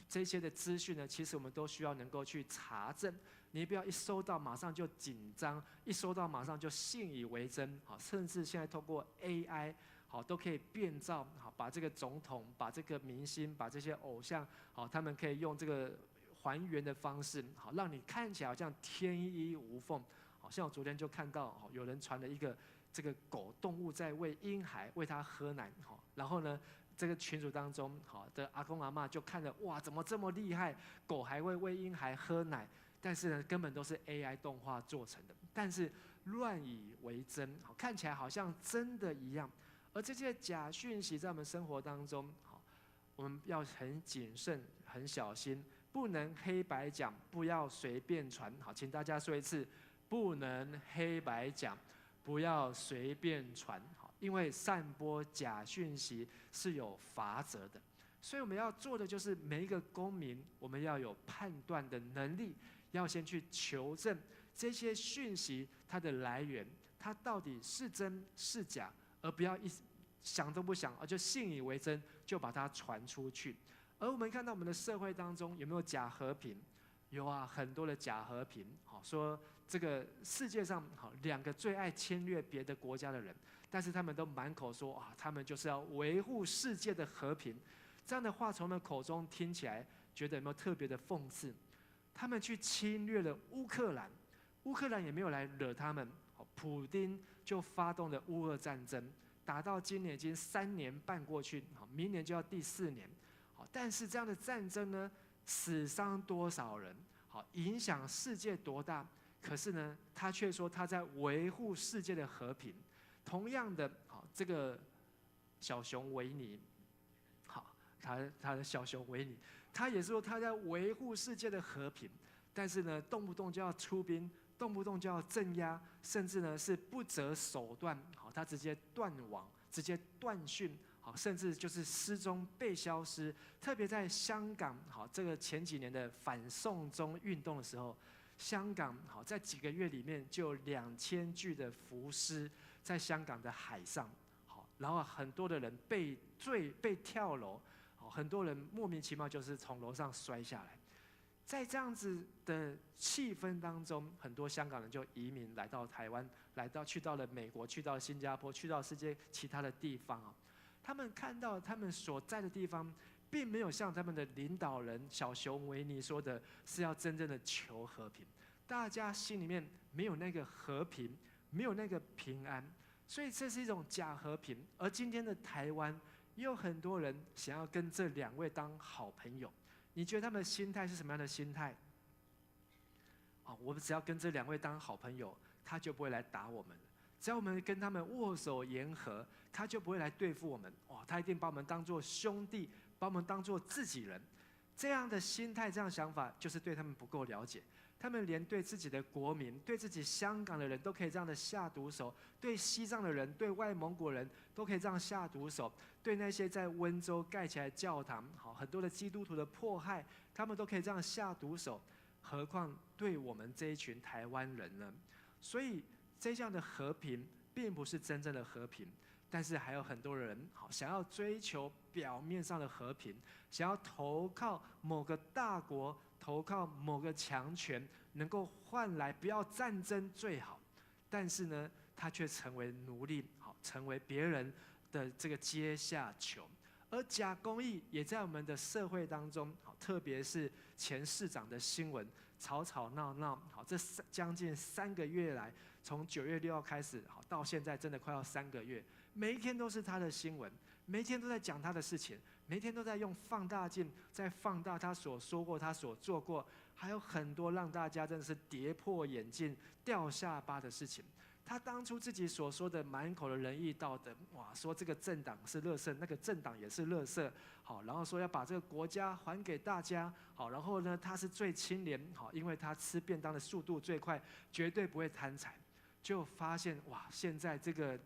这些的资讯呢，其实我们都需要能够去查证。你不要一收到马上就紧张，一收到马上就信以为真。好，甚至现在透过 AI， 好都可以变造，好把这个总统、把这个明星、把这些偶像，好他们可以用这个还原的方式，好让你看起来好像天衣无缝。好像我昨天就看到，有人传了一个这个狗动物在喂婴孩，喂它喝奶，然后呢，这个群组当中，好的阿公阿嬷就看了，哇，怎么这么厉害？狗还会喂婴孩喝奶，但是呢，根本都是 AI 动画做成的，但是乱以为真，好看起来好像真的一样。而这些假讯息在我们生活当中，好，我们要很谨慎、很小心，不能黑白讲，不要随便传。好，请大家说一次，不能黑白讲，不要随便传。好，因为散播假讯息是有罚则的，所以我们要做的就是每一个公民，我们要有判断的能力，要先去求证这些讯息它的来源，它到底是真是假。而不要一想都不想，而就信以为真，就把它传出去。而我们看到我们的社会当中有没有假和平？有啊，很多的假和平。好，说这个世界上好2个最爱侵略别的国家的人，但是他们都满口说啊，他们就是要维护世界的和平。这样的话从他们口中听起来，觉得有没有特别的讽刺？他们去侵略了乌克兰，乌克兰也没有来惹他们。普丁就发动了乌俄战争，打到今年已经3年半过去，明年就要第4年。但是这样的战争呢，死伤多少人？影响世界多大？可是呢，他却说他在维护世界的和平。同样的，这个小熊维尼，他的小熊维尼，他也说他在维护世界的和平，但是呢，动不动就要出兵。动不动就要镇压，甚至呢是不择手段，好，他直接断网，直接断讯，好，甚至就是失踪被消失。特别在香港，好，这个前几年的反送中运动的时候，香港好在几个月里面就有2000具的浮尸在香港的海上，好，然后很多的人被坠、被跳楼，好，很多人莫名其妙就是从楼上摔下来。在这样子的气氛当中，很多香港人就移民来到台湾，去到了美国，去到了新加坡，去到世界其他的地方啊。他们看到他们所在的地方，并没有像他们的领导人小熊维尼说的，是要真正的求和平。大家心里面没有那个和平，没有那个平安，所以这是一种假和平。而今天的台湾，也有很多人想要跟这2位当好朋友。你觉得他们的心态是什么样的心态？我们只要跟这2位当好朋友，他就不会来打我们。只要我们跟他们握手言和，他就不会来对付我们。哇，他一定把我们当作兄弟，把我们当作自己人。这样的心态，这样的想法，就是对他们不够了解。他们连对自己的国民，对自己香港的人都可以这样的下毒手，对西藏的人，对外蒙古人都可以这样下毒手，对那些在温州盖起来教堂，很多的基督徒的迫害，他们都可以这样下毒手，何况对我们这一群台湾人呢？所以这样的和平并不是真正的和平，但是还有很多人想要追求表面上的和平，想要投靠某个大国，投靠某个强权，能够换来不要战争最好。但是呢，他却成为奴隶，成为别人的这个阶下囚。而假公义也在我们的社会当中，特别是前市长的新闻，吵吵闹闹，这将近3个月来，从9月6号开始，到现在真的快要3个月，每一天都是他的新闻，每一天都在讲他的事情，每一天都在用放大镜在放大他所说过、他所做过，还有很多让大家真的是跌破眼镜、掉下巴的事情。他当初自己所说的满口的仁义道德，哇，说这个政党是垃圾，那个政党也是垃圾，好，然后说要把这个国家还给大家，好，然后呢，他是最清廉，好，因为他吃便当的速度最快，绝对不会贪财。就发现哇，现在这个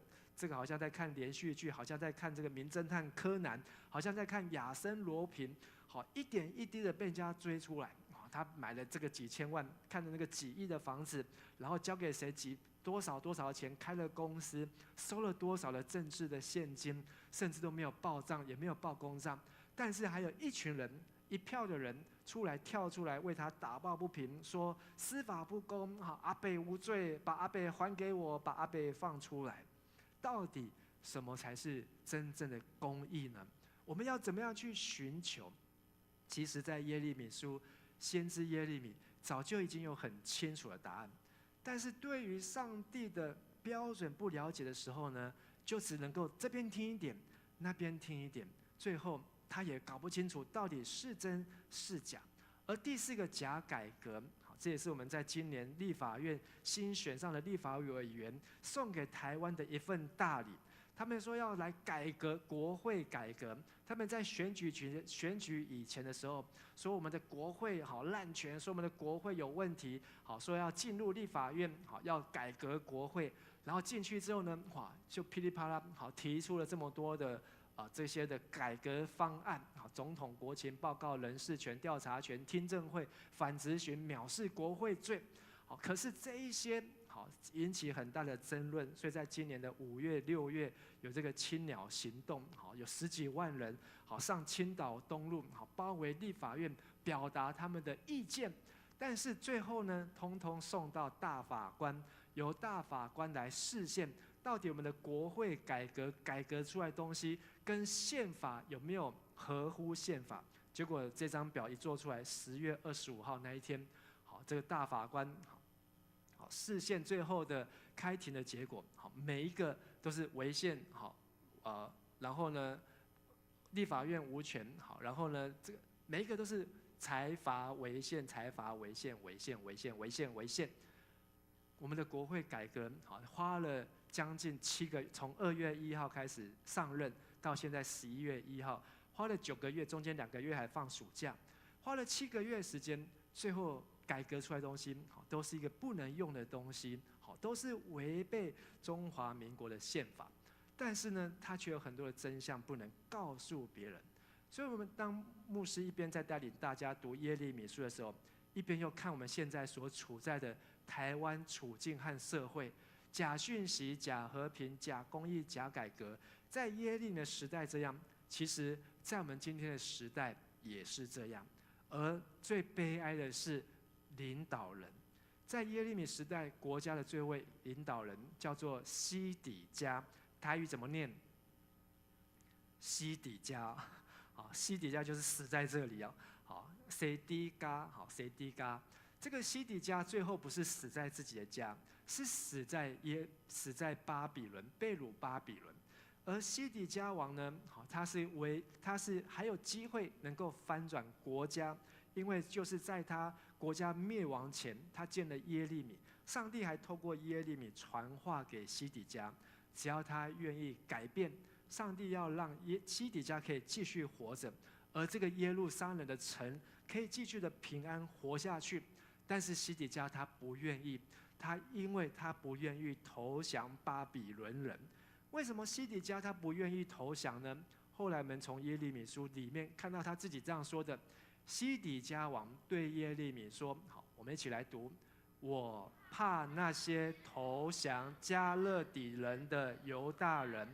好像在看连续剧，好像在看这个名侦探柯南，好像在看亚森罗平，好，一点一滴的被人家追出来。他买了这个几千万，看着那个几亿的房子，然后交给谁多少钱，开了公司，收了多少的政治的现金，甚至都没有报账，也没有报公账。但是还有一群人，一票的人跳出来为他打抱不平，说司法不公，阿北无罪，把阿北还给我，把阿北放出来。到底什么才是真正的公义呢？我们要怎么样去寻求？其实，在耶利米书，先知耶利米早就已经有很清楚的答案，但是对于上帝的标准不了解的时候呢，就只能够这边听一点，那边听一点，最后他也搞不清楚到底是真是假。而第四个假改革，这也是我们在今年立法院新选上的立法委员送给台湾的一份大礼。他们说要来改革国会改革，他们在选举以前的时候，说我们的国会好滥权，说我们的国会有问题，好说要进入立法院，好要改革国会，然后进去之后呢，哇就噼里啪啦好提出了这么多的这些的改革方案，好总统、国情报告、人事权、调查权、听证会、反质询、藐视国会罪，好可是这一些。好，引起很大的争论，所以在今年的5月、6月有这个青鸟行动，好，有10几万人，好上青岛东路，好包围立法院，表达他们的意见。但是最后呢，通通送到大法官，由大法官来释宪，到底我们的国会改革出来的东西跟宪法有没有合乎宪法？结果这张表一做出来，10月25号那一天，好，这个大法官。好，释宪最后的开庭的结果，好，每一个都是违宪，好，然后呢，立法院无权，好，然后呢，这个每一个都是裁罚违宪，裁罚违宪，违宪，违宪，违宪，违宪。我们的国会改革，好，花了将近7个，从2月1号开始上任，到现在11月1号，花了9个月，中间2个月还放暑假，花了7个月时间，最后。改革出来的东西，好，都是一个不能用的东西，好，都是违背中华民国的宪法。但是呢，他却有很多的真相不能告诉别人。所以，我们当牧师一边在带领大家读耶利米书的时候，一边又看我们现在所处在的台湾处境和社会，假讯息、假和平、假公义、假改革，在耶利米的时代这样，其实在我们今天的时代也是这样。而最悲哀的是。领导人，在耶利米时代，国家的最后一位领导人叫做西底家，台语怎么念？西底家，好，西底家就是死在这里啊，好，西底家，好，西底家。这个西底家最后不是死在自己的家，是死在巴比伦，被掳巴比伦。而西底家王呢，好，他是还有机会能够翻转国家。因为就是在他国家灭亡前，他见了耶利米，上帝还透过耶利米传话给西底家，只要他愿意改变，上帝要让西底家可以继续活着，而这个耶路撒冷的城可以继续的平安活下去。但是西底家他不愿意，因为他不愿意投降巴比伦人。为什么西底家他不愿意投降呢？后来我们从耶利米书里面看到他自己这样说的。西底家王对耶利米说：“好，我们一起来读。我怕那些投降加勒底人的犹大人，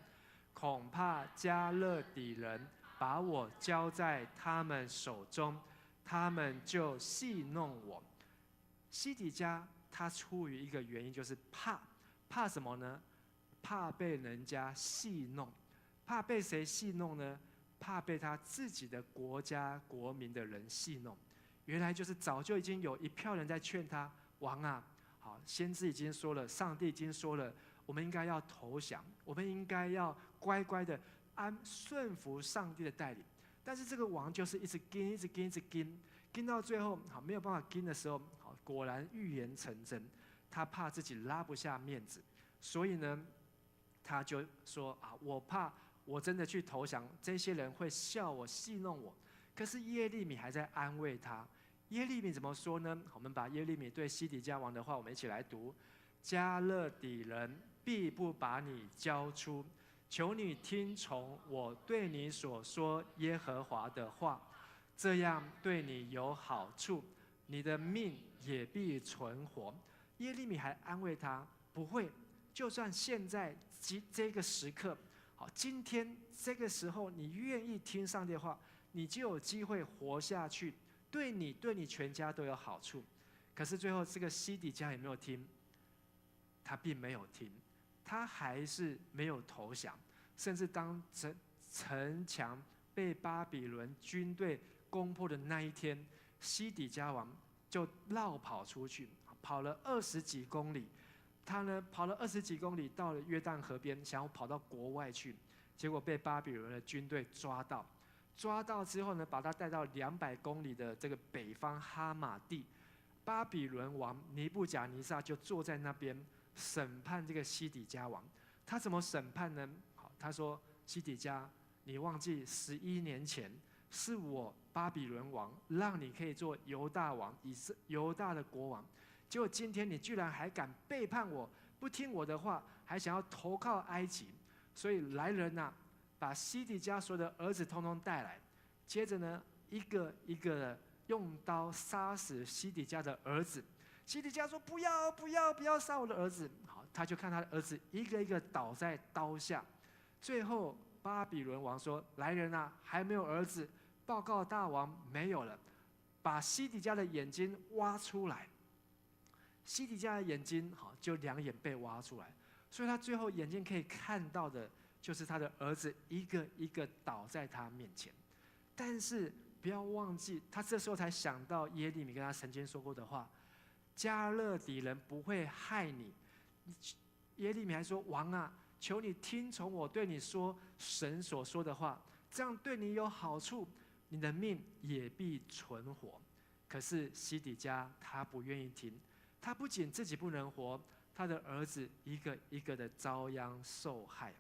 恐怕加勒底人把我交在他们手中，他们就戏弄我。”西底家他出于一个原因，就是怕什么呢？怕被人家戏弄，怕被谁戏弄呢？怕被他自己的国家国民的人戏弄。原来就是早就已经有一票人在劝他，王啊，好，先知已经说了，上帝已经说了，我们应该要投降，我们应该要乖乖的顺服上帝的带领。但是这个王就是一直跟到最后，好，没有办法跟的时候，好，果然预言成真，他怕自己拉不下面子，所以呢，他就说啊，我怕我真的去投降，这些人会笑我、戏弄我。可是耶利米还在安慰他。耶利米怎么说呢？我们把耶利米对西底家王的话，我们一起来读：迦勒底人必不把你交出，求你听从我对你所说耶和华的话，这样对你有好处，你的命也必存活。耶利米还安慰他，不会，就算现在这个时刻，好，今天这个时候，你愿意听上帝的话，你就有机会活下去，对你全家都有好处。可是最后这个西底家有没有听？他并没有听，他还是没有投降，甚至当城墙被巴比伦军队攻破的那一天，西底家王就绕跑出去，跑了20几公里。他呢跑了20几公里，到了约旦河边，想要跑到国外去，结果被巴比伦的军队抓到。抓到之后呢，把他带到200公里的这个北方哈马地。巴比伦王尼布甲尼撒就坐在那边审判这个西底家王。他怎么审判呢？好，他说：西底家，你忘记11年前是我巴比伦王让你可以做犹大王，犹大的国王。结果今天你居然还敢背叛我，不听我的话，还想要投靠埃及。所以来人啊，把西底家所有的儿子通通带来，接着呢，一个一个的用刀杀死西底家的儿子。西底家说：不要不要不要杀我的儿子！好，他就看他的儿子一个一个倒在刀下。最后巴比伦王说：来人啊，还没有儿子，报告大王没有了，把西底家的眼睛挖出来。西底家的眼睛好，就2眼被挖出来，所以他最后眼睛可以看到的就是他的儿子一个一个倒在他面前。但是不要忘记，他这时候才想到耶利米跟他曾经说过的话：迦勒底人不会害你。耶利米还说：王啊，求你听从我对你说神所说的话，这样对你有好处，你的命也必存活。可是西底家他不愿意听，他不仅自己不能活，他的儿子一个一个的遭殃受害。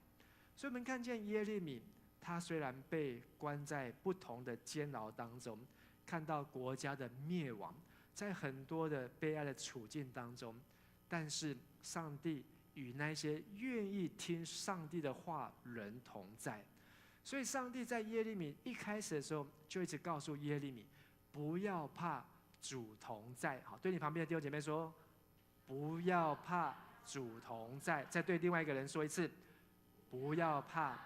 所以我们看见耶利米，他虽然被关在不同的监牢当中，看到国家的灭亡，在很多的悲哀的处境当中，但是上帝与那些愿意听上帝的话人同在。所以上帝在耶利米一开始的时候，就一直告诉耶利米：不要怕，主同在。好，对你旁边的弟兄姐妹说：不要怕，主同在。再对另外一个人说一次：不要怕，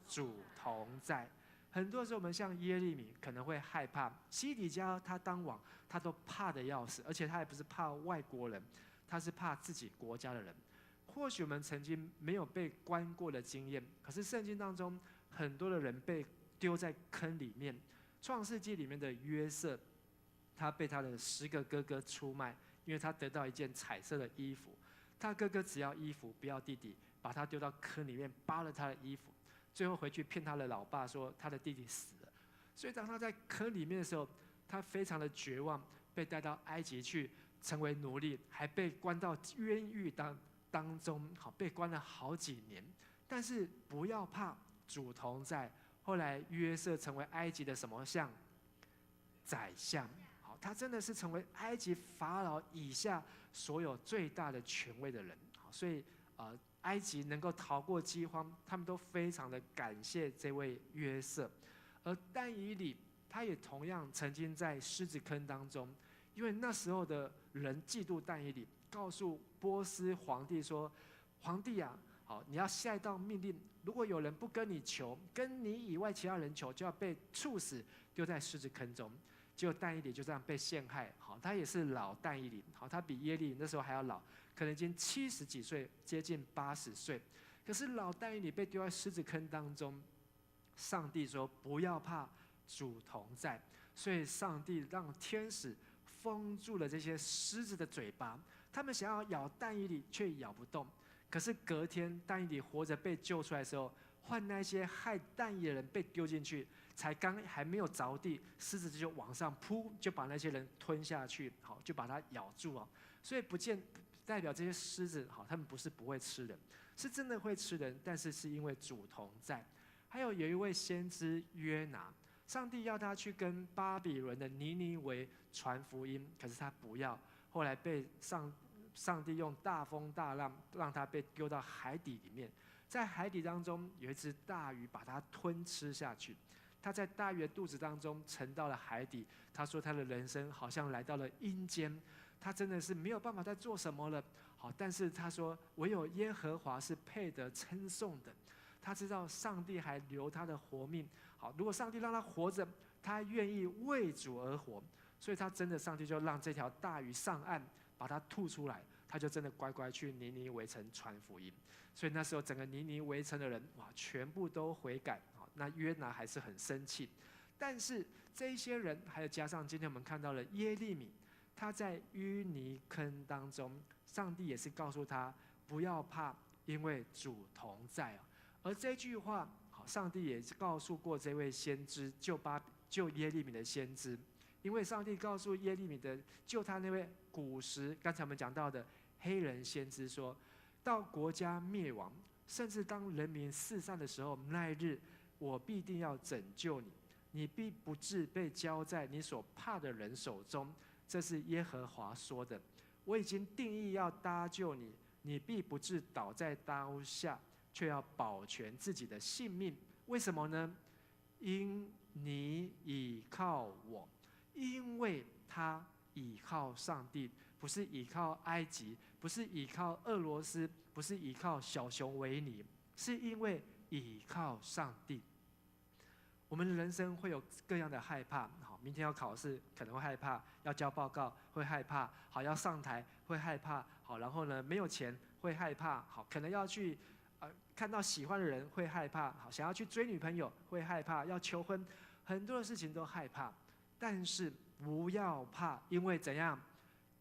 主同在。很多时候我们像耶利米可能会害怕，西底家他当王，他都怕得要死，而且他也不是怕外国人，他是怕自己国家的人。或许我们曾经没有被关过的经验，可是圣经当中很多的人被丢在坑里面。创世纪里面的约瑟，他被他的10个哥哥出卖，因为他得到一件彩色的衣服。他哥哥只要衣服，不要弟弟，把他丢到坑里面，扒了他的衣服，最后回去骗他的老爸说他的弟弟死了。所以当他在坑里面的时候，他非常的绝望，被带到埃及去成为奴隶，还被关到冤狱当中，好，被关了好几年。但是不要怕，主同在。后来约瑟成为埃及的什么相？宰相。好，他真的是成为埃及法老以下所有最大的权威的人。好，所以埃及能够逃过饥荒，他们都非常的感谢这位约瑟。而但以理他也同样曾经在狮子坑当中，因为那时候的人嫉妒但以理，告诉波斯皇帝说：皇帝啊，好，你要下一道命令，如果有人不跟你求，跟你以外其他人求，就要被处死，丢在狮子坑中。结果但以理就这样被陷害。好，他也是老但以理，好，他比耶利米那时候还要老，可能已经70几岁，接近80岁。可是老但以理被丢在狮子坑当中，上帝说：不要怕，主同在。所以上帝让天使封住了这些狮子的嘴巴，他们想要咬但以理，却咬不动。可是隔天但以理活着被救出来的时候，换那些害但以理的人被丢进去，还没有着地，狮子就往上扑，就把那些人吞下去，好，就把它咬住哦。所以代表这些狮子好，他们不是不会吃人，是真的会吃人，但是是因为主同在。还有一位先知约拿，上帝要他去跟巴比伦的尼尼微传福音，可是他不要，后来被上帝用大风大浪让他被丢到海底里面，在海底当中有一只大鱼把他吞吃下去，他在大鱼的肚子当中沉到了海底。他说他的人生好像来到了阴间，他真的是没有办法再做什么了。好，但是他说唯有耶和华是配得称颂的。他知道上帝还留他的活命。好，如果上帝让他活着，他愿意为主而活，所以他真的上帝就让这条大鱼上岸，把它吐出来，他就真的乖乖去尼尼微城传福音。所以那时候整个尼尼微城的人哇，全部都悔改。那约拿还是很生气，但是这一些人还有加上今天我们看到了耶利米，他在淤泥坑当中，上帝也是告诉他不要怕，因为主同在。而这句话，好，上帝也告诉过这位先知救耶利米的先知，因为上帝告诉耶利米的救他那位古时，刚才我们讲到的黑人先知说，到国家灭亡，甚至当人民四散的时候，那一日我必定要拯救你，你必不致被交在你所怕的人手中。这是耶和华说的。我已经定义要搭救你，你必不致倒在刀下，却要保全自己的性命。为什么呢？因你倚靠我，因为他倚靠上帝，不是倚靠埃及，不是倚靠俄罗斯，不是倚靠小熊维尼，是因为倚靠上帝。我们的人生会有各样的害怕，好，明天要考试可能会害怕，要交报告会害怕，好，要上台会害怕，好，然后呢没有钱会害怕，好，可能要去看到喜欢的人会害怕，好，想要去追女朋友会害怕，要求婚，很多的事情都害怕。但是不要怕，因为怎样？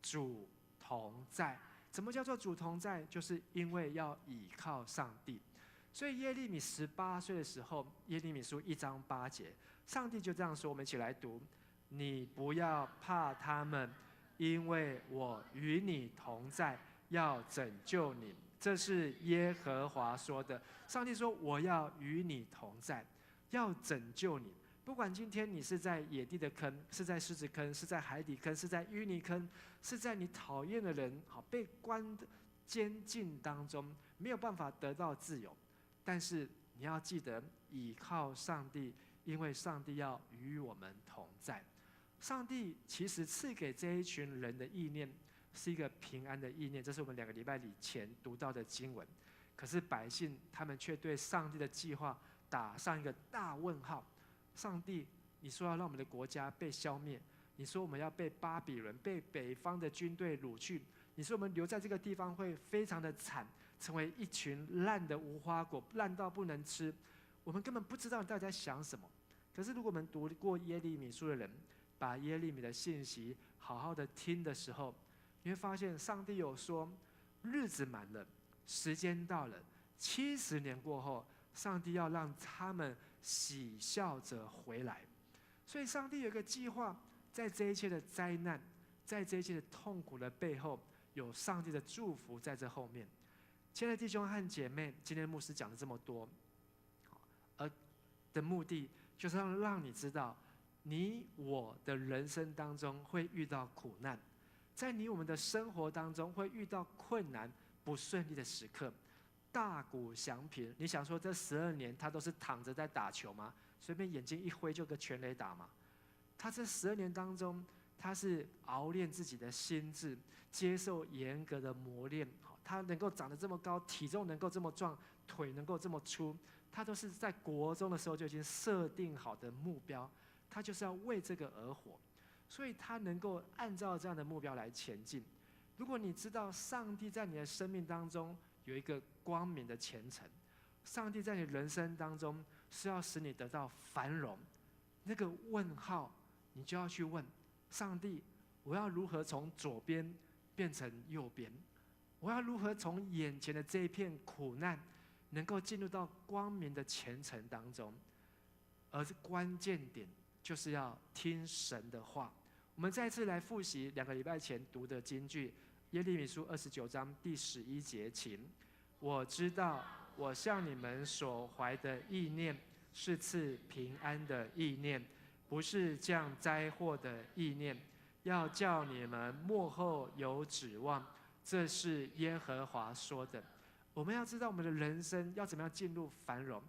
主同在。怎么叫做主同在？就是因为要倚靠上帝。所以耶利米18岁的时候，耶利米书1章8节，上帝就这样说，我们一起来读：你不要怕他们，因为我与你同在，要拯救你。这是耶和华说的。上帝说我要与你同在，要拯救你。不管今天你是在野地的坑，是在狮子坑，是在海底坑，是在淤泥坑，是在你讨厌的人好被关的监禁当中，没有办法得到自由。但是你要记得倚靠上帝，因为上帝要与我们同在。上帝其实赐给这一群人的意念是一个平安的意念，这是我们2个礼拜前读到的经文。可是百姓他们却对上帝的计划打上一个大问号。上帝，你说要让我们的国家被消灭，你说我们要被巴比伦、被北方的军队掳去，你说我们留在这个地方会非常的惨，成为一群烂的无花果，烂到不能吃。我们根本不知道你到底在想什么。可是如果我们读过耶利米书的人，把耶利米的信息好好的听的时候，你会发现上帝有说，日子满了，时间到了，70年过后，上帝要让他们喜笑着回来。所以上帝有一个计划，在这一切的灾难，在这一切的痛苦的背后，有上帝的祝福在这后面。亲爱的弟兄和姐妹，今天牧师讲了这么多，而的目的就是让你知道，你我的人生当中会遇到苦难，在我们的生活当中会遇到困难不顺利的时刻。大谷翔平，你想说这12年他都是躺着在打球吗？随便眼睛一挥就个全垒打吗？他这12年当中，他是熬练自己的心智，接受严格的磨练。他能够长得这么高，体重能够这么壮，腿能够这么粗，他都是在国中的时候就已经设定好的目标，他就是要为这个而活，所以他能够按照这样的目标来前进。如果你知道上帝在你的生命当中有一个光明的前程，上帝在你人生当中是要使你得到繁荣，那个问号你就要去问上帝：我要如何从左边变成右边？我要如何从眼前的这一片苦难能够进入到光明的前程当中？而关键点就是要听神的话。我们再次来复习2个礼拜前读的金句，耶利米书29章第11节，请。我知道我向你们所怀的意念是赐平安的意念，不是降灾祸的意念，要叫你们末后有指望。这是耶和华说的。我们要知道我们的人生要怎么样进入繁荣，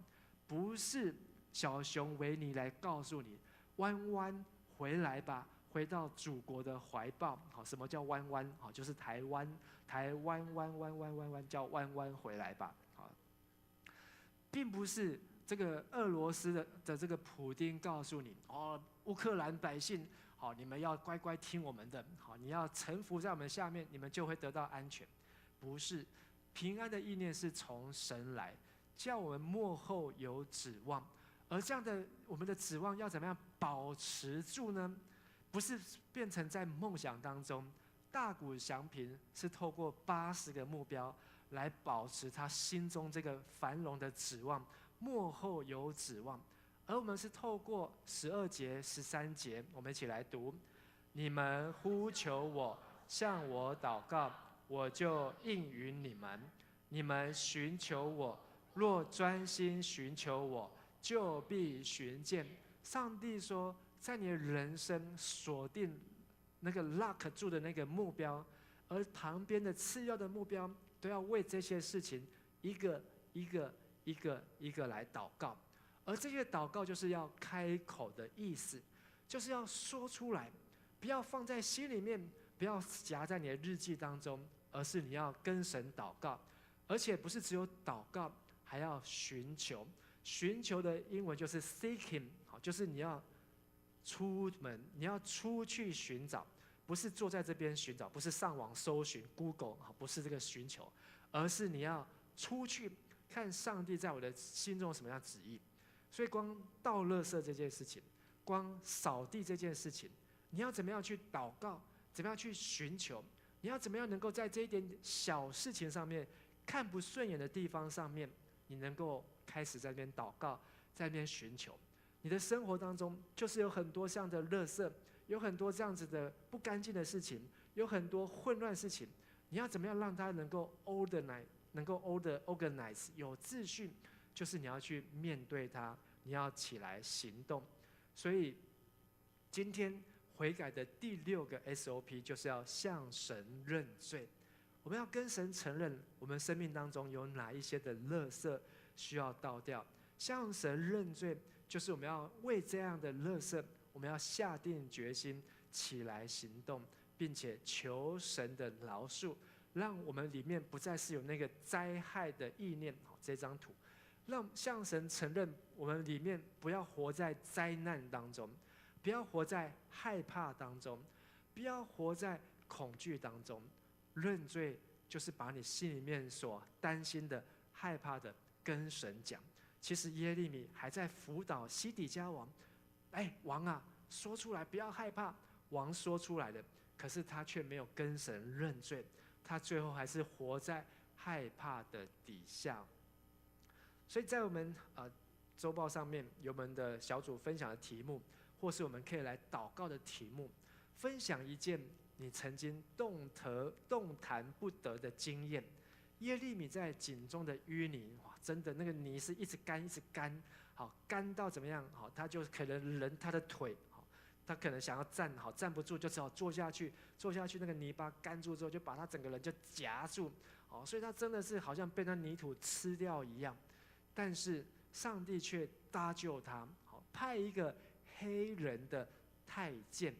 不是小熊维尼来告诉你弯弯回来吧，回到祖国的怀抱。好，什么叫弯弯？好，就是台湾叫弯弯回来吧。好，并不是这个俄罗斯的这个普丁告诉你哦，乌克兰百姓好，你们要乖乖听我们的，好，你要臣服在我们下面，你们就会得到安全。不是，平安的意念是从神来，叫我们末后有指望。而这样的我们的指望要怎么样保持住呢？不是变成在梦想当中，大谷翔平是透过80个目标来保持他心中这个繁荣的指望，末后有指望。而我们是透过12节、13节，我们一起来读：你们呼求我，向我祷告，我就应允你们；你们寻求我，若专心寻求我，就必寻见。上帝说，在你的人生锁定那个 lock 住的那个目标，而旁边的次要的目标，都要为这些事情一个来祷告。而这些祷告就是要开口的意思，就是要说出来，不要放在心里面，不要夹在你的日记当中，而是你要跟神祷告，而且不是只有祷告，还要寻求。寻求的英文就是 seeking， 就是你要出门，你要出去寻找，不是坐在这边寻找，不是上网搜寻 Google， 不是这个寻求，而是你要出去看上帝在我的心中有什么样的旨意。所以光倒垃圾这件事情，光扫地这件事情，你要怎么样去祷告，怎么样去寻求，你要怎么样能够在这一点小事情上面，看不顺眼的地方上面，你能够开始在那边祷告，在那边寻求。你的生活当中就是有很多这样的垃圾，有很多这样子的不干净的事情，有很多混乱事情，你要怎么样让它能够 organize 有秩序，就是你要去面对它，你要起来行动。所以今天悔改的第6个 SOP 就是要向神认罪。我们要跟神承认我们生命当中有哪一些的垃圾需要倒掉，向神认罪，就是我们要为这样的垃圾，我们要下定决心起来行动，并且求神的饶恕，让我们里面不再是有那个灾害的意念。这张图让向神承认我们里面不要活在灾难当中，不要活在害怕当中，不要活在恐惧当中。认罪就是把你心里面所担心的害怕的跟神讲。其实耶利米还在辅导西底家王，王啊，说出来，不要害怕。王说出来的，可是他却没有跟神认罪，他最后还是活在害怕的底下。所以在我们周报上面有我们的小组分享的题目，或是我们可以来祷告的题目，分享一件你曾经动弹不得的经验。耶利米在井中的淤泥，哇，真的那个泥是一直干，一直干，好干到怎么样？好，他就可能他的腿，好，他可能想要站好，站不住，就只好坐下去，那个泥巴干住之后，就把他整个人就夹住，好，所以他真的是好像被那泥土吃掉一样。但是上帝却搭救他，好，派一个黑人的太监。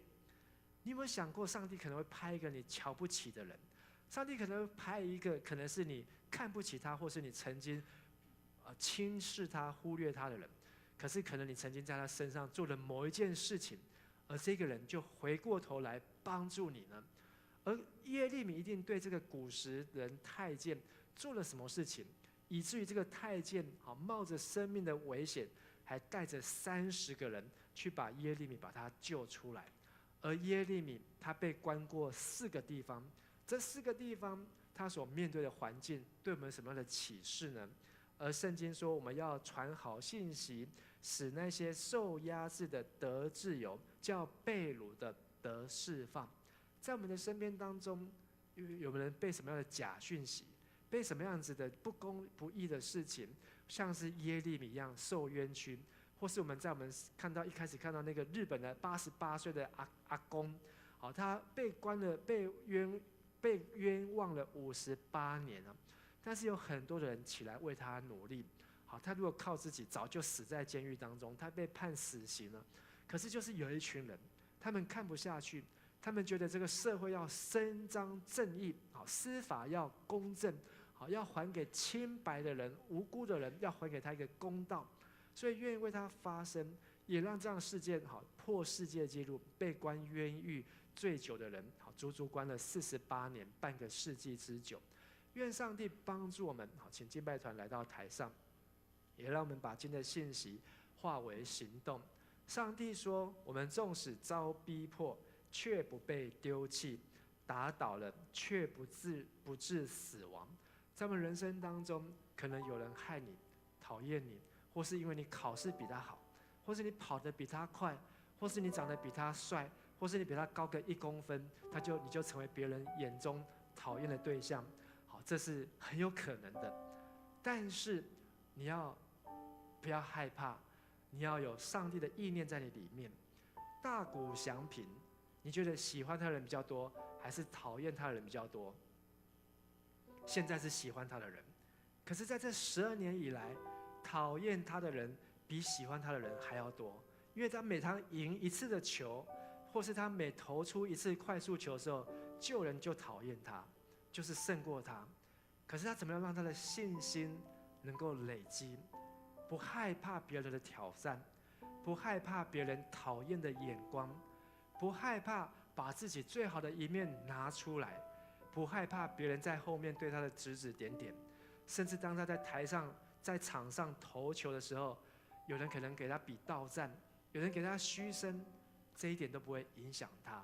你有没有想过，上帝可能会派一个你瞧不起的人？上帝可能会派一个可能是你看不起他，或是你曾经轻视他、忽略他的人，可是可能你曾经在他身上做了某一件事情，而这个人就回过头来帮助你呢？而耶利米一定对这个古时人太监做了什么事情，以至于这个太监冒着生命的危险，还带着30个人去把耶利米把他救出来。而耶利米他被关过4个地方，这4个地方他所面对的环境对我们有什么样的启示呢？而圣经说，我们要传好信息，使那些受压制的得自由，叫被掳的得释放。在我们的身边当中，有没有人被什么样的假讯息，被什么样子的不公不义的事情，像是耶利米一样受冤屈，或是我们一开始看到那个日本的88岁的阿公，好，他被关了，被冤枉了58年了，但是有很多的人起来为他努力。好，他如果靠自己，早就死在监狱当中，他被判死刑了。可是就是有一群人，他们看不下去，他们觉得这个社会要伸张正义，好，司法要公正，好，要还给清白的人、无辜的人，要还给他一个公道，所以愿意为他发声，也让这样事件好破世界纪录，被关冤狱最久的人，好，足足关了48年，半个世纪之久。愿上帝帮助我们，好，请敬拜团来到台上，也让我们把今天的信息化为行动。上帝说：“我们纵使遭逼迫，却不被丢弃；打倒了，却不致死亡。”在我们人生当中，可能有人害你、讨厌你，或是因为你考试比他好，或是你跑得比他快，或是你长得比他帅，或是你比他高个1公分，你就成为别人眼中讨厌的对象。好，这是很有可能的。但是你不要害怕。你要有上帝的意念在你里面，大谷祥平，你觉得喜欢他的人比较多，还是讨厌他的人比较多？现在是喜欢他的人，可是在这12年以来，讨厌他的人比喜欢他的人还要多，因为他每趟赢一次的球，或是他每投出一次快速球的时候，旧人就讨厌他，就是胜过他。可是他怎么样让他的信心能够累积？不害怕别人的挑战，不害怕别人讨厌的眼光，不害怕把自己最好的一面拿出来，不害怕别人在后面对他的指指点点，甚至当他在台上、在场上投球的时候，有人可能给他比倒战，有人给他嘘声，这一点都不会影响他。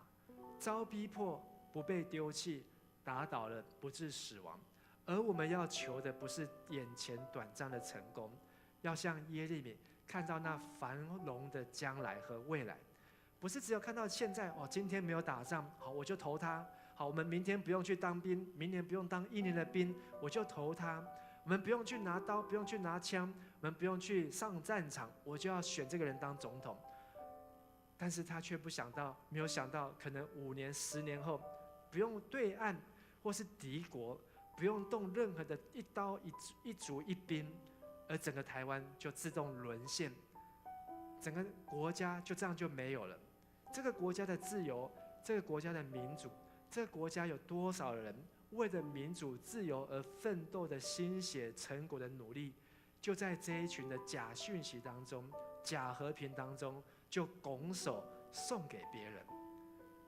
遭逼迫不被丢弃，打倒了不致死亡。而我们要求的不是眼前短暂的成功，要像耶利米看到那繁荣的将来和未来，不是只有看到现在哦，今天没有打仗，好我就投他。好，我们明天不用去当兵，明年不用当1年的兵，我就投他。我们不用去拿刀，不用去拿枪，我们不用去上战场，我就要选这个人当总统。但是他却没有想到，可能5年、10年后，不用对岸或是敌国，不用动任何的一刀一卒一兵。而整个台湾就自动沦陷，整个国家就这样就没有了。这个国家的自由，这个国家的民主，这个国家有多少人为了民主自由而奋斗的心血成果的努力，就在这一群的假讯息当中、假和平当中，就拱手送给别人。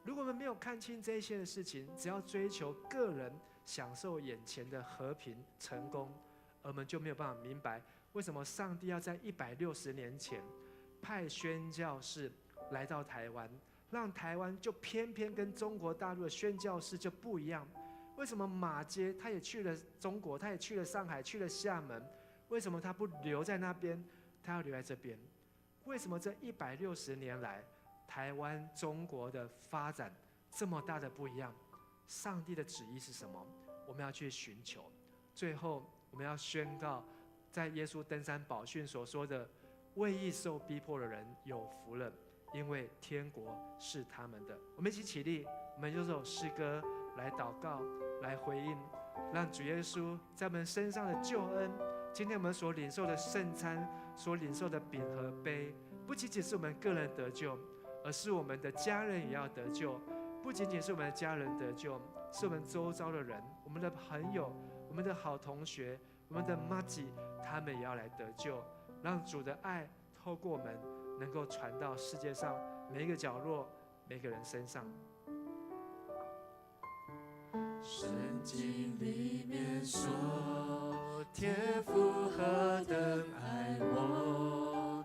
如果我们没有看清这些的事情，只要追求个人享受眼前的和平成功，而我们就没有办法明白，为什么上帝要在160年前派宣教士来到台湾，让台湾就偏偏跟中国大陆的宣教士就不一样？为什么马偕他也去了中国，他也去了上海，去了厦门，为什么他不留在那边，他要留在这边？为什么这160年来，台湾中国的发展这么大的不一样？上帝的旨意是什么？我们要去寻求。最后我们要宣告，在耶稣登山宝训所说的，为义受逼迫的人有福了，因为天国是他们的。我们一起起立，我们用这首诗歌来祷告，来回应，让主耶稣在我们身上的救恩，今天我们所领受的圣餐，所领受的饼和杯，不仅仅是我们个人得救，而是我们的家人也要得救。不仅仅是我们的家人得救，是我们周遭的人，我们的朋友，我们的好同学，我们的麻吉，他们也要来得救，让主的爱透过我们能够传到世界上每一个角落，每个人身上。圣经里面说，天父何等爱我，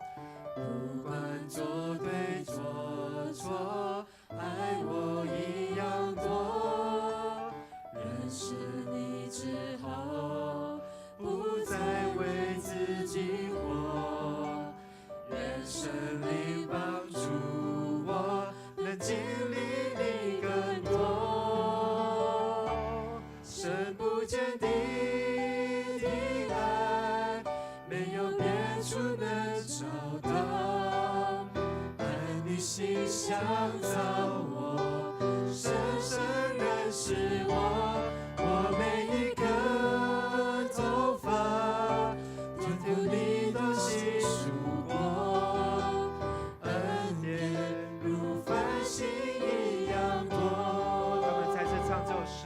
不管做对做错，爱我一样多。认识你之后，不再为自己活，愿神灵帮助我，能经历你更多。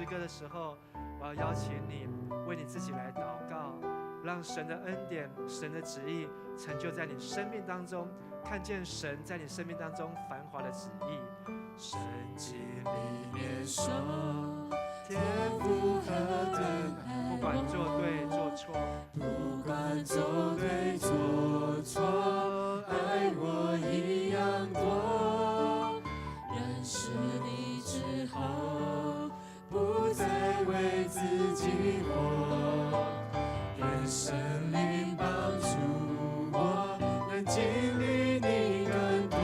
诗歌的时候，我要邀请你为你自己来祷告，让神的恩典、神的旨意成就在你生命当中，看见神在你生命当中繁华的旨意。圣经里面说，天父何等爱我，不管做对做错，不管做对做错，爱我一样多。认识你之后，不再为自己活，愿圣灵帮助我，能经历你更多。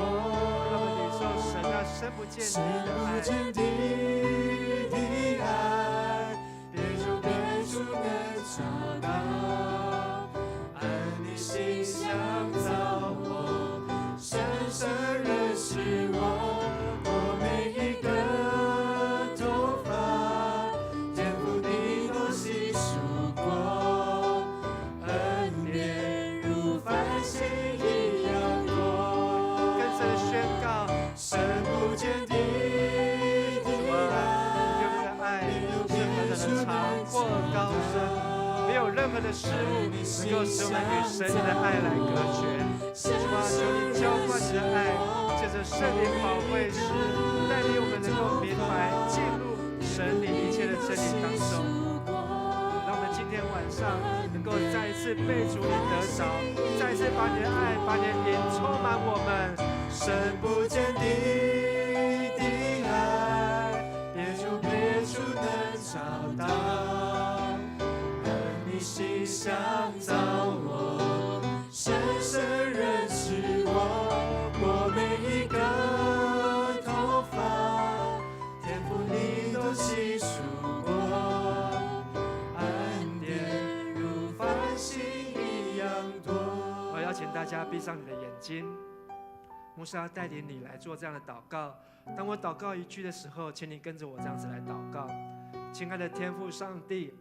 让我们领受神那深不见深底的爱。不见底的爱，别就别处能找到，按你心想造我，深深认识我，我每一个头发，天赋你都细数过，恩典如繁星一样多。跟神宣告，深不见底的爱，愿我的爱是何等的长阔高深，没有任何的事物能够使我们与神的爱来隔绝。主啊，求你浇灌你的爱，借着圣灵保惠师带领我们能够明白进入神里一切的真理当中。让我们今天晚上能够再一次被主你得着，再一次把你的爱、把你的灵充满我们。深不见底的爱，别就别处能找到，而你心想造我，深深认识我每一个头发，天赋你都细数过，恩典如繁星一样多。我邀请大家闭上你的眼睛。牧师要带领你来做这样的祷告。当我祷告一句的时候，请你跟着我这样子来祷告。亲爱的天父上帝，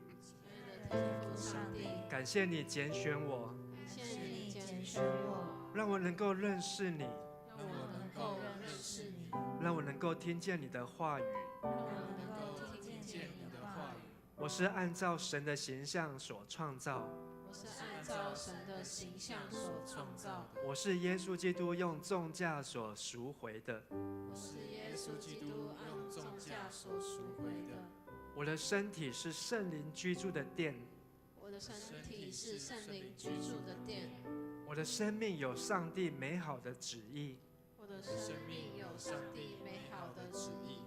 感谢你拣选我，谢谢你拣选我，让我能够认识你，让我能够认识你，让我能够听见你的话语。让我能够听见你的话语。我是按照神的形象所创造，我是按照神的形象所创造的。我是耶稣基督用重价所赎回的。我是耶稣基督按重价所赎回的。我的身体是圣灵居住的殿，我的身体是圣灵居住的殿。我的生命有上帝美好的旨意。我的生命有上帝美好的旨意。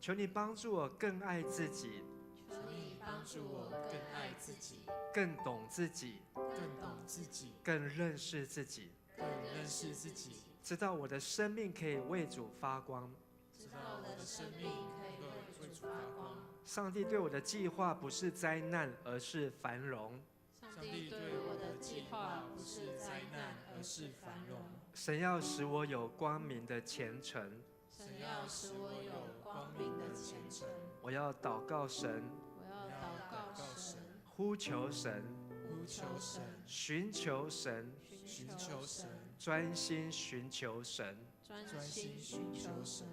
求你帮助我更爱自己，求你帮助我更爱自己，更懂自己，更懂自己，更认识自己，更认识自己，知道我的生命可以为主发光。知道我的生命可以为主发光。上帝对我的计划不是灾难，而是繁荣。上帝对我的计划不是灾难，而是繁荣。神要使我有光明的前程。神要使我有光明的前程。我要祷告神，我要祷告神，呼求神，呼求神，寻求神，寻求神，专心寻求神。专心寻求神。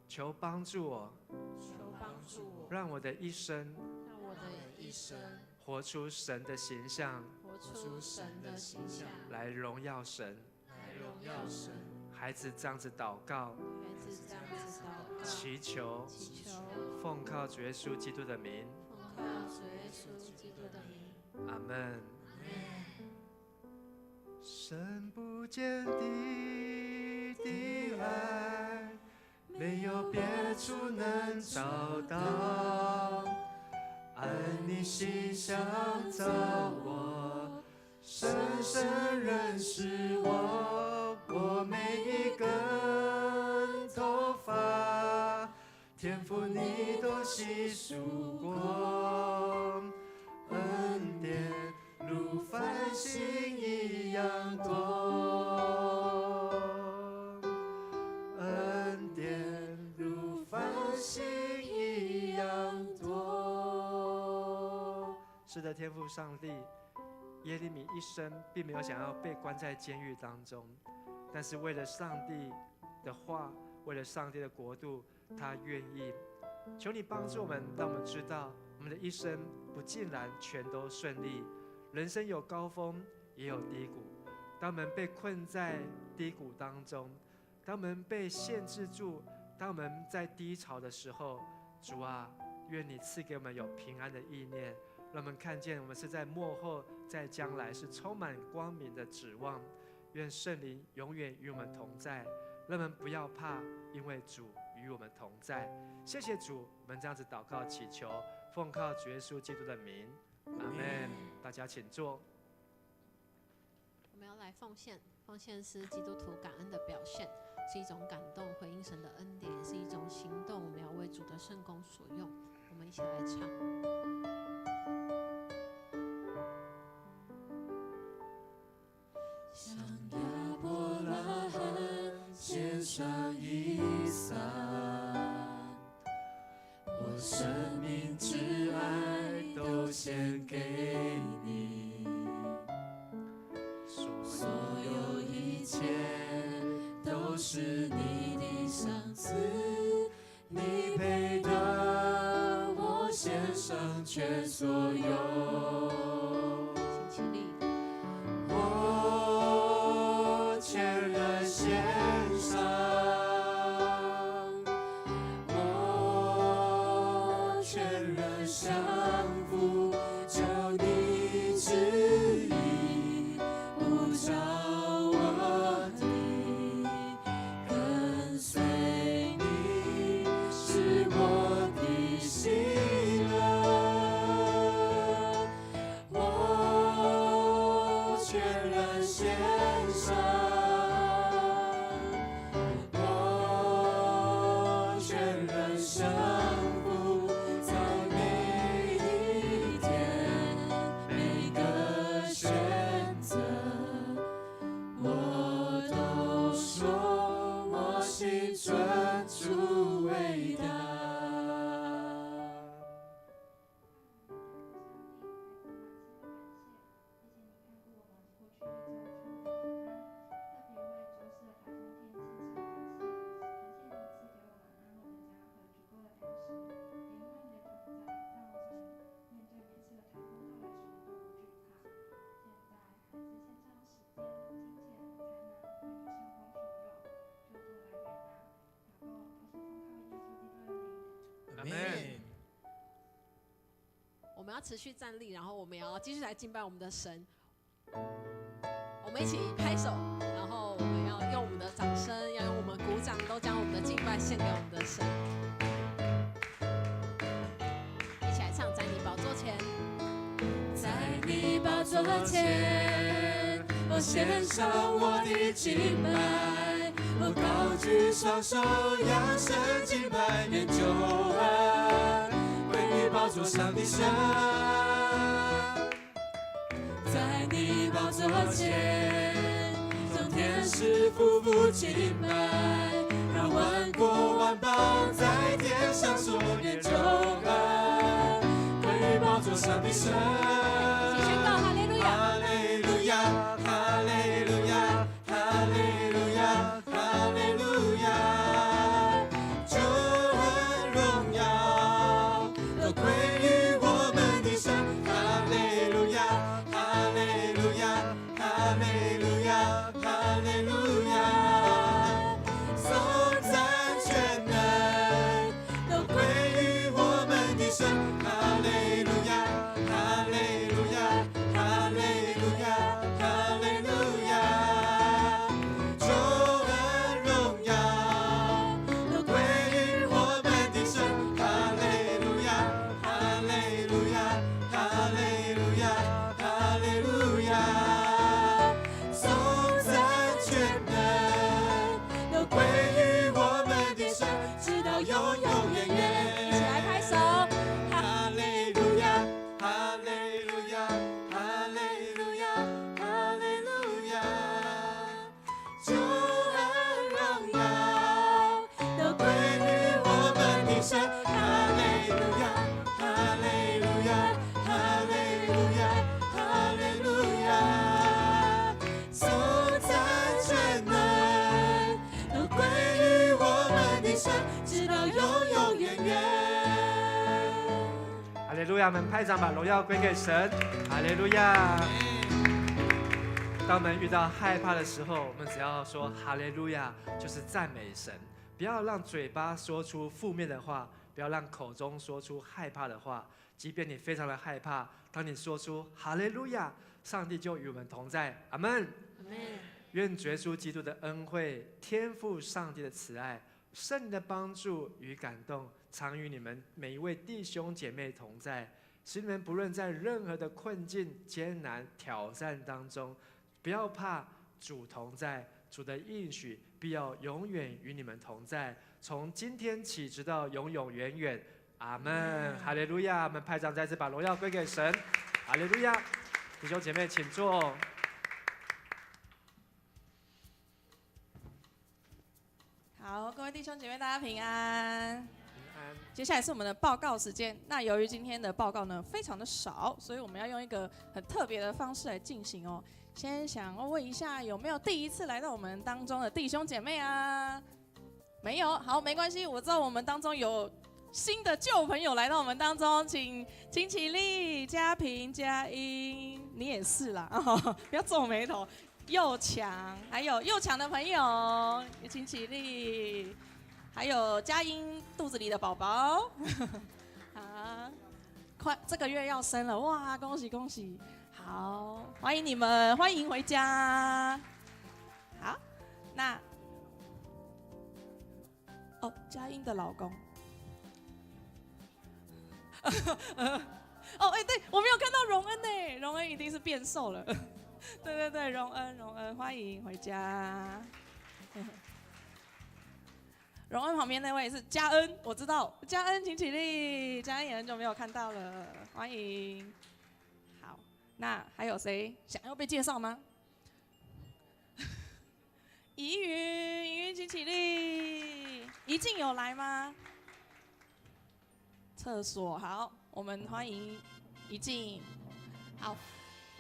求帮助我，求帮助我，让我的一生让我的一生活出神的形象，活出神的形象，来荣耀神。来荣耀神。孩子这样子祷告，孩子这样子祷告，祈求，祈求，奉靠主耶稣基督的名，奉靠主耶稣基督的名。阿门。深不见底的爱，没有别处能找到，按你心想造我，深深认识我，我每一根头发，天赋你都细数过，恩典如繁星一样多，恩典如繁星一样多。是的，天父上帝，耶利米一生并没有想要被关在监狱当中，但是为了上帝的话，为了上帝的国度，他愿意求你帮助我们，让我们知道我们的一生不尽然全都顺利，人生有高峰也有低谷。当我们被困在低谷当中，当我们被限制住，当我们在低潮的时候，主啊，愿你赐给我们有平安的意念，让我们看见我们是在末后，在将来是充满光明的指望。愿圣灵永远与我们同在，让我们不要怕，因为主与我们同在。谢谢主，我们这样子祷告祈求，奉靠主耶稣基督的名，阿们。大家请坐。我们要来奉献，奉献是基督徒感恩的表现，是一种感动，回应神的恩典，也是一种行动。我们要为主的圣工所用。我们一起来唱。向亚伯拉罕献上以撒，我生命挚爱都献给你，所有一切都是你的赏赐，你配得我献上全所有。请起立。全然献上，我全然降服，就你旨意，不照我的，跟随你是我的喜乐，我全然献上。降服在每一天，每个选择，我都说我心尊主伟大。阿们。我们要持续站立，然后我们也要继续来敬拜我们的神。我们一起拍手，然后我们要用我们的掌声，要用我们鼓掌，都将我们的敬拜献给我们的神。一起来唱，在你宝座前，在你宝座前，我献上我的敬拜，我高举双手，扬声敬拜，愿救恩归于宝座上的神。在你宝座前，众天使匍匐敬拜，让万国万邦在天上说，愿救恩归于宝座上的神。一起宣告哈利路亚，哈利路亚，哈利路亚，哈利路亚，哈利路亚，救恩荣耀都归于我们的神。哈利路亚，哈利路亚，哈利路亚，哈利路亚，颂赞全能都归于我们的神。哈利路亚，哈利。亚！我们拍掌，把荣耀归给神。哈利路亚！当我们遇到害怕的时候，我们只要说哈利路亚，就是赞美神。不要让嘴巴说出负面的话，不要让口中说出害怕的话。即便你非常的害怕，当你说出哈利路亚，上帝就与我们同在。阿门。阿门。愿主耶稣基督的恩惠、天父上帝的慈爱、圣灵的帮助与感动，常与你们每一位弟兄姐妹同在，使你们不论在任何的困境、艰难、挑战当中，不要怕，主同在，主的应许必要永远与你们同在，从今天起直到永永远远。阿门。哈利路亚！我们拍掌再次把荣耀归给神。哈利路亚！弟兄姐妹，请坐。好，各位弟兄姐妹，大家平安。平安。接下来是我们的报告时间。那由于今天的报告呢非常的少，所以我们要用一个很特别的方式来进行哦。先想要问一下，有没有第一次来到我们当中的弟兄姐妹啊？没有，好，没关系。我知道我们当中有新的旧朋友来到我们当中，请起立，嘉平、嘉音，你也是啦，不要皱眉头。右强，还有右强的朋友也请起立，还有佳音肚子里的宝宝，好，快这个月要生了，哇，恭喜恭喜！好，欢迎你们，欢迎回家。好，那哦，佳音的老公，哦，哎，对我没有看到荣恩呢，荣恩一定是变瘦了。对，荣恩，欢迎回家。荣恩旁边那位是嘉恩，我知道，嘉恩请起立，嘉恩也很久没有看到了，欢迎。好，那还有谁想要被介绍吗？怡云请起立，怡静有来吗？厕所好，我们欢迎怡静。好。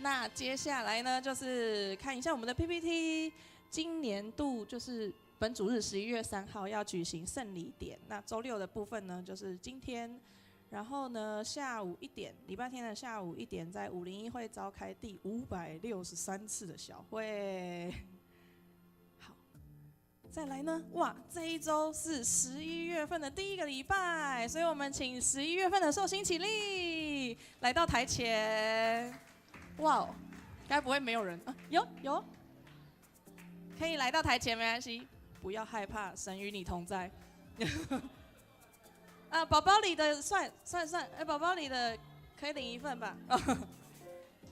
那接下来呢，就是看一下我们的 PPT。今年度就是本主日11月3号要举行圣礼典。那周六的部分呢，就是今天。然后呢，下午1点，礼拜天的下午1点，在501会召开第563次的小会。好，再来呢，哇，这一周是11月份的第一个礼拜，所以我们请11月份的寿星起立，来到台前。哇哦，该不会没有人啊？有，可以来到台前，没关系，不要害怕，神与你同在。啊，宝宝里的算，哎，宝宝里的可以领一份吧？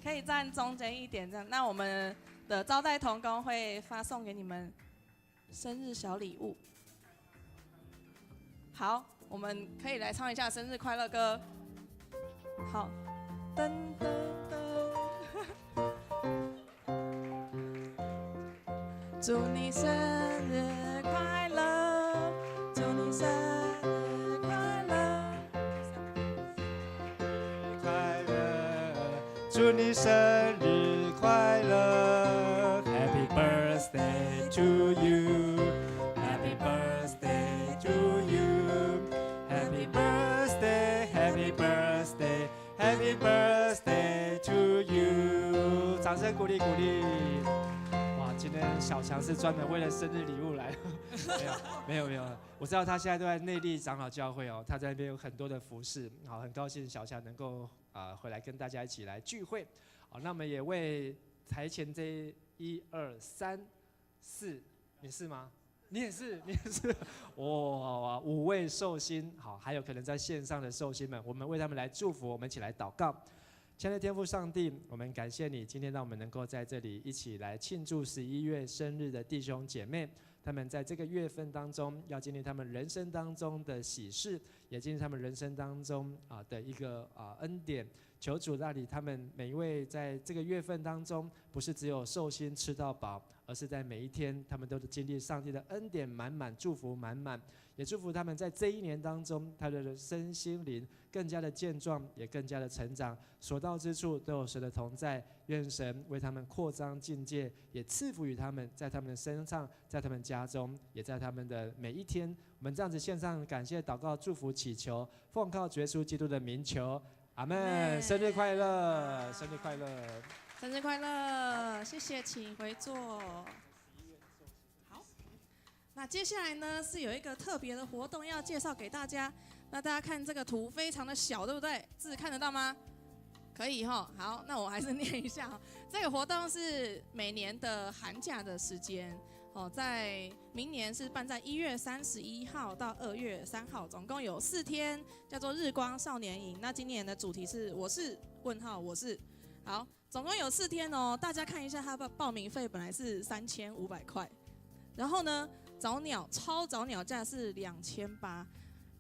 可以站中间一点这样。那我们的招待同工会发送给你们生日小礼物。好，我们可以来唱一下生日快乐歌。好，噔噔噔。祝你生日快乐，祝你生日快乐，快乐，祝你生日快乐 ，Happy birthday to you，Happy birthday to you，Happy birthday，Happy birthday，Happy birthday to you， 掌声鼓励鼓励。今天小强是专门为了生日礼物来，没有，我知道他现在都在内力长老教会哦，他在那边有很多的服事，好，很高兴小强能够回来跟大家一起来聚会，好，那么也为台前这1、2、3、4，你是吗？你也是，哇，5位寿星，好，还有可能在线上的寿星们，我们为他们来祝福，我们一起来祷告。亲爱的天父上帝，我们感谢你，今天让我们能够在这里一起来庆祝11月生日的弟兄姐妹，他们在这个月份当中要经历他们人生当中的喜事，也经历他们人生当中的一个恩典。求主让你他们每一位在这个月份当中，不是只有寿星吃到饱，而是在每一天他们都是经历上帝的恩典满满，祝福满满。也祝福他们在这一年当中，他的身心灵更加的健壮，也更加的成长。所到之处都有神的同在，愿神为他们扩张境界，也赐福于他们，在他们的身上，在他们家中，也在他们的每一天。我们这样子献上感谢、祷告、祝福、祈求，奉靠主耶稣基督的名求，阿门，生日快乐，生日快乐。生日快乐！谢谢，请回座。好，那接下来呢是有一个特别的活动要介绍给大家。那大家看这个图非常的小，对不对？字看得到吗？可以哈。好，那我还是念一下哈。这个活动是每年的寒假的时间。在明年是办在1月31号到2月3号，总共有4天，叫做日光少年营。那今年的主题是我是我是。好，总共有4天哦。大家看一下，它的报名费本来是3500块，然后呢，超早鸟价是2800，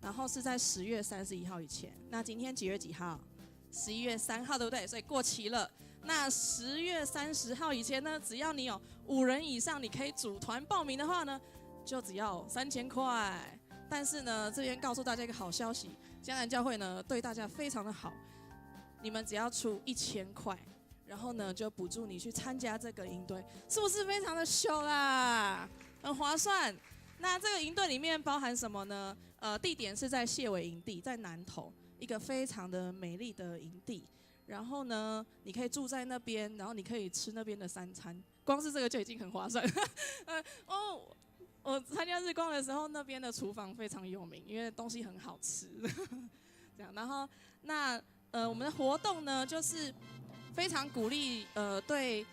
然后是在10月31号以前。那今天几月几号？11月3号，对不对？所以过期了。那10月30号以前呢，只要你有5人以上，你可以组团报名的话呢，就只要3000块。但是呢，这边告诉大家一个好消息，迦南教会呢对大家非常的好，你们只要出1000块，然后呢就补助你去参加这个营队，是不是非常的秀啦？很划算。那这个营队里面包含什么呢？地点是在谢尾营地，在南投，一个非常的美丽的营地。然后呢，你可以住在那边，然后你可以吃那边的3餐，光是这个就已经很划算。我参加日光的时候，那边的厨房非常有名，因为东西很好吃。这样，然后那我们的活动呢，就是非常鼓励对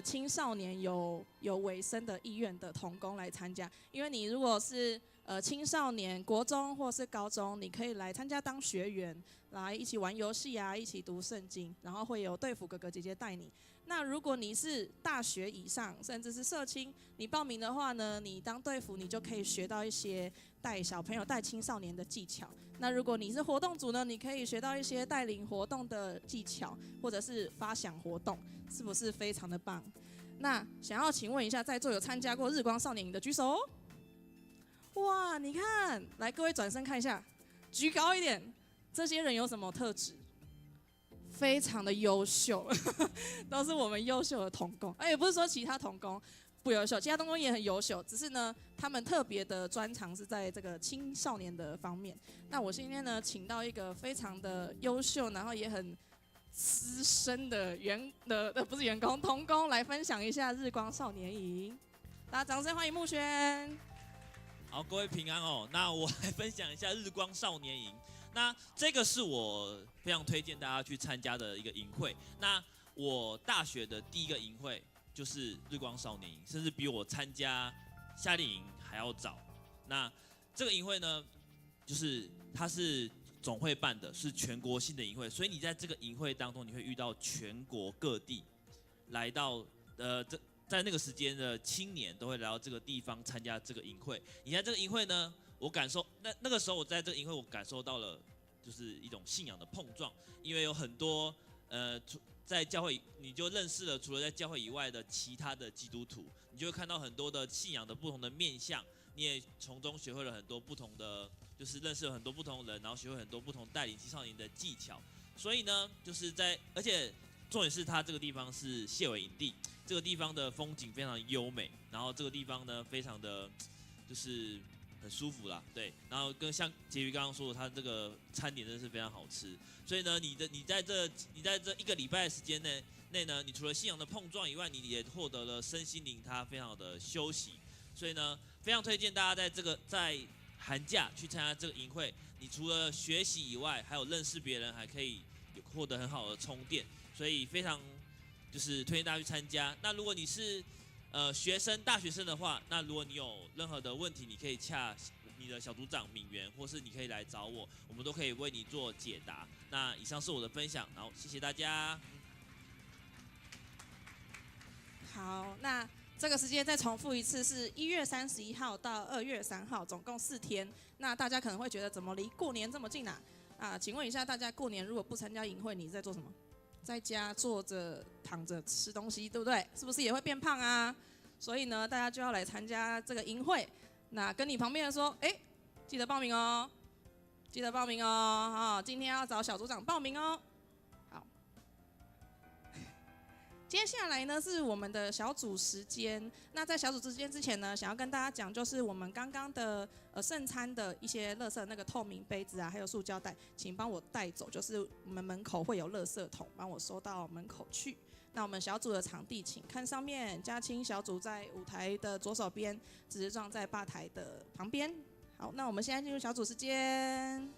青少年有委身的意愿的同工来参加，因为你如果是青少年国中或是高中，你可以来参加当学员，来一起玩游戏啊，一起读圣经，然后会有队服哥哥姐姐带你。那如果你是大学以上，甚至是社青，你报名的话呢，你当队服，你就可以学到一些带小朋友、带青少年的技巧。那如果你是活动组呢，你可以学到一些带领活动的技巧，或者是发想活动，是不是非常的棒？那想要请问一下，在座有参加过日光少年营的举手。哇，你看，来各位转身看一下，举高一点。这些人有什么特质？非常的优秀，都是我们优秀的同工。也不是说其他同工不优秀，其他同工也很优秀，只是呢，他们特别的专长是在这个青少年的方面。那我今天呢，请到一个非常的优秀，然后也很资深的不是员工，同工来分享一下日光少年营。大家掌声欢迎木轩。好，各位平安哦。那我来分享一下日光少年营。那这个是我非常推荐大家去参加的一个营会。那我大学的第一个营会就是日光少年营，甚至比我参加夏令营还要早。那这个营会呢，就是它是总会办的，是全国性的营会，所以你在这个营会当中，你会遇到全国各地来到在那个时间的青年都会来到这个地方参加这个营会。你在这个营会呢，我感受那个时候我在这个营会，我感受到了就是一种信仰的碰撞，因为有很多在教会你就认识了除了在教会以外的其他的基督徒，你就会看到很多的信仰的不同的面向，你也从中学会了很多不同的，就是认识了很多不同的人，然后学会很多不同带领青少年的技巧。所以呢，就是而且重点是它这个地方是谢尾营地，这个地方的风景非常优美，然后这个地方呢非常的就是很舒服啦，对，然后像婕妤刚刚说的，它这个餐点真的是非常好吃，所以呢，你在这1个礼拜的时间内呢，你除了信仰的碰撞以外，你也获得了身心灵它非常的休息，所以呢，非常推荐大家在寒假去参加这个营会，你除了学习以外，还有认识别人，还可以获得很好的充电，所以非常就是推荐大家去参加。那如果你是大学生的话，那如果你有任何的问题，你可以洽你的小组长敏媛，或是你可以来找我，我们都可以为你做解答。那以上是我的分享，然后谢谢大家。好，那这个时间再重复一次，是1月31号到2月3号，总共4天。那大家可能会觉得怎么离过年这么近啊？请问一下大家，过年如果不参加营会，你在做什么？在家坐着躺着吃东西，对不对？是不是也会变胖啊？所以呢，大家就要来参加这个营会。那跟你旁边人说，记得报名哦，记得报名哦，今天要找小组长报名哦。好，接下来呢是我们的小组时间。那在小组时间之前呢，想要跟大家讲，就是我们刚刚的剩餐的一些垃圾，那个透明杯子啊，还有塑胶袋，请帮我带走。就是我们门口会有垃圾桶，帮我收到门口去。那我们小组的场地，请看上面，嘉青小组在舞台的左手边，直撞在吧台的旁边。好，那我们现在进入小组时间。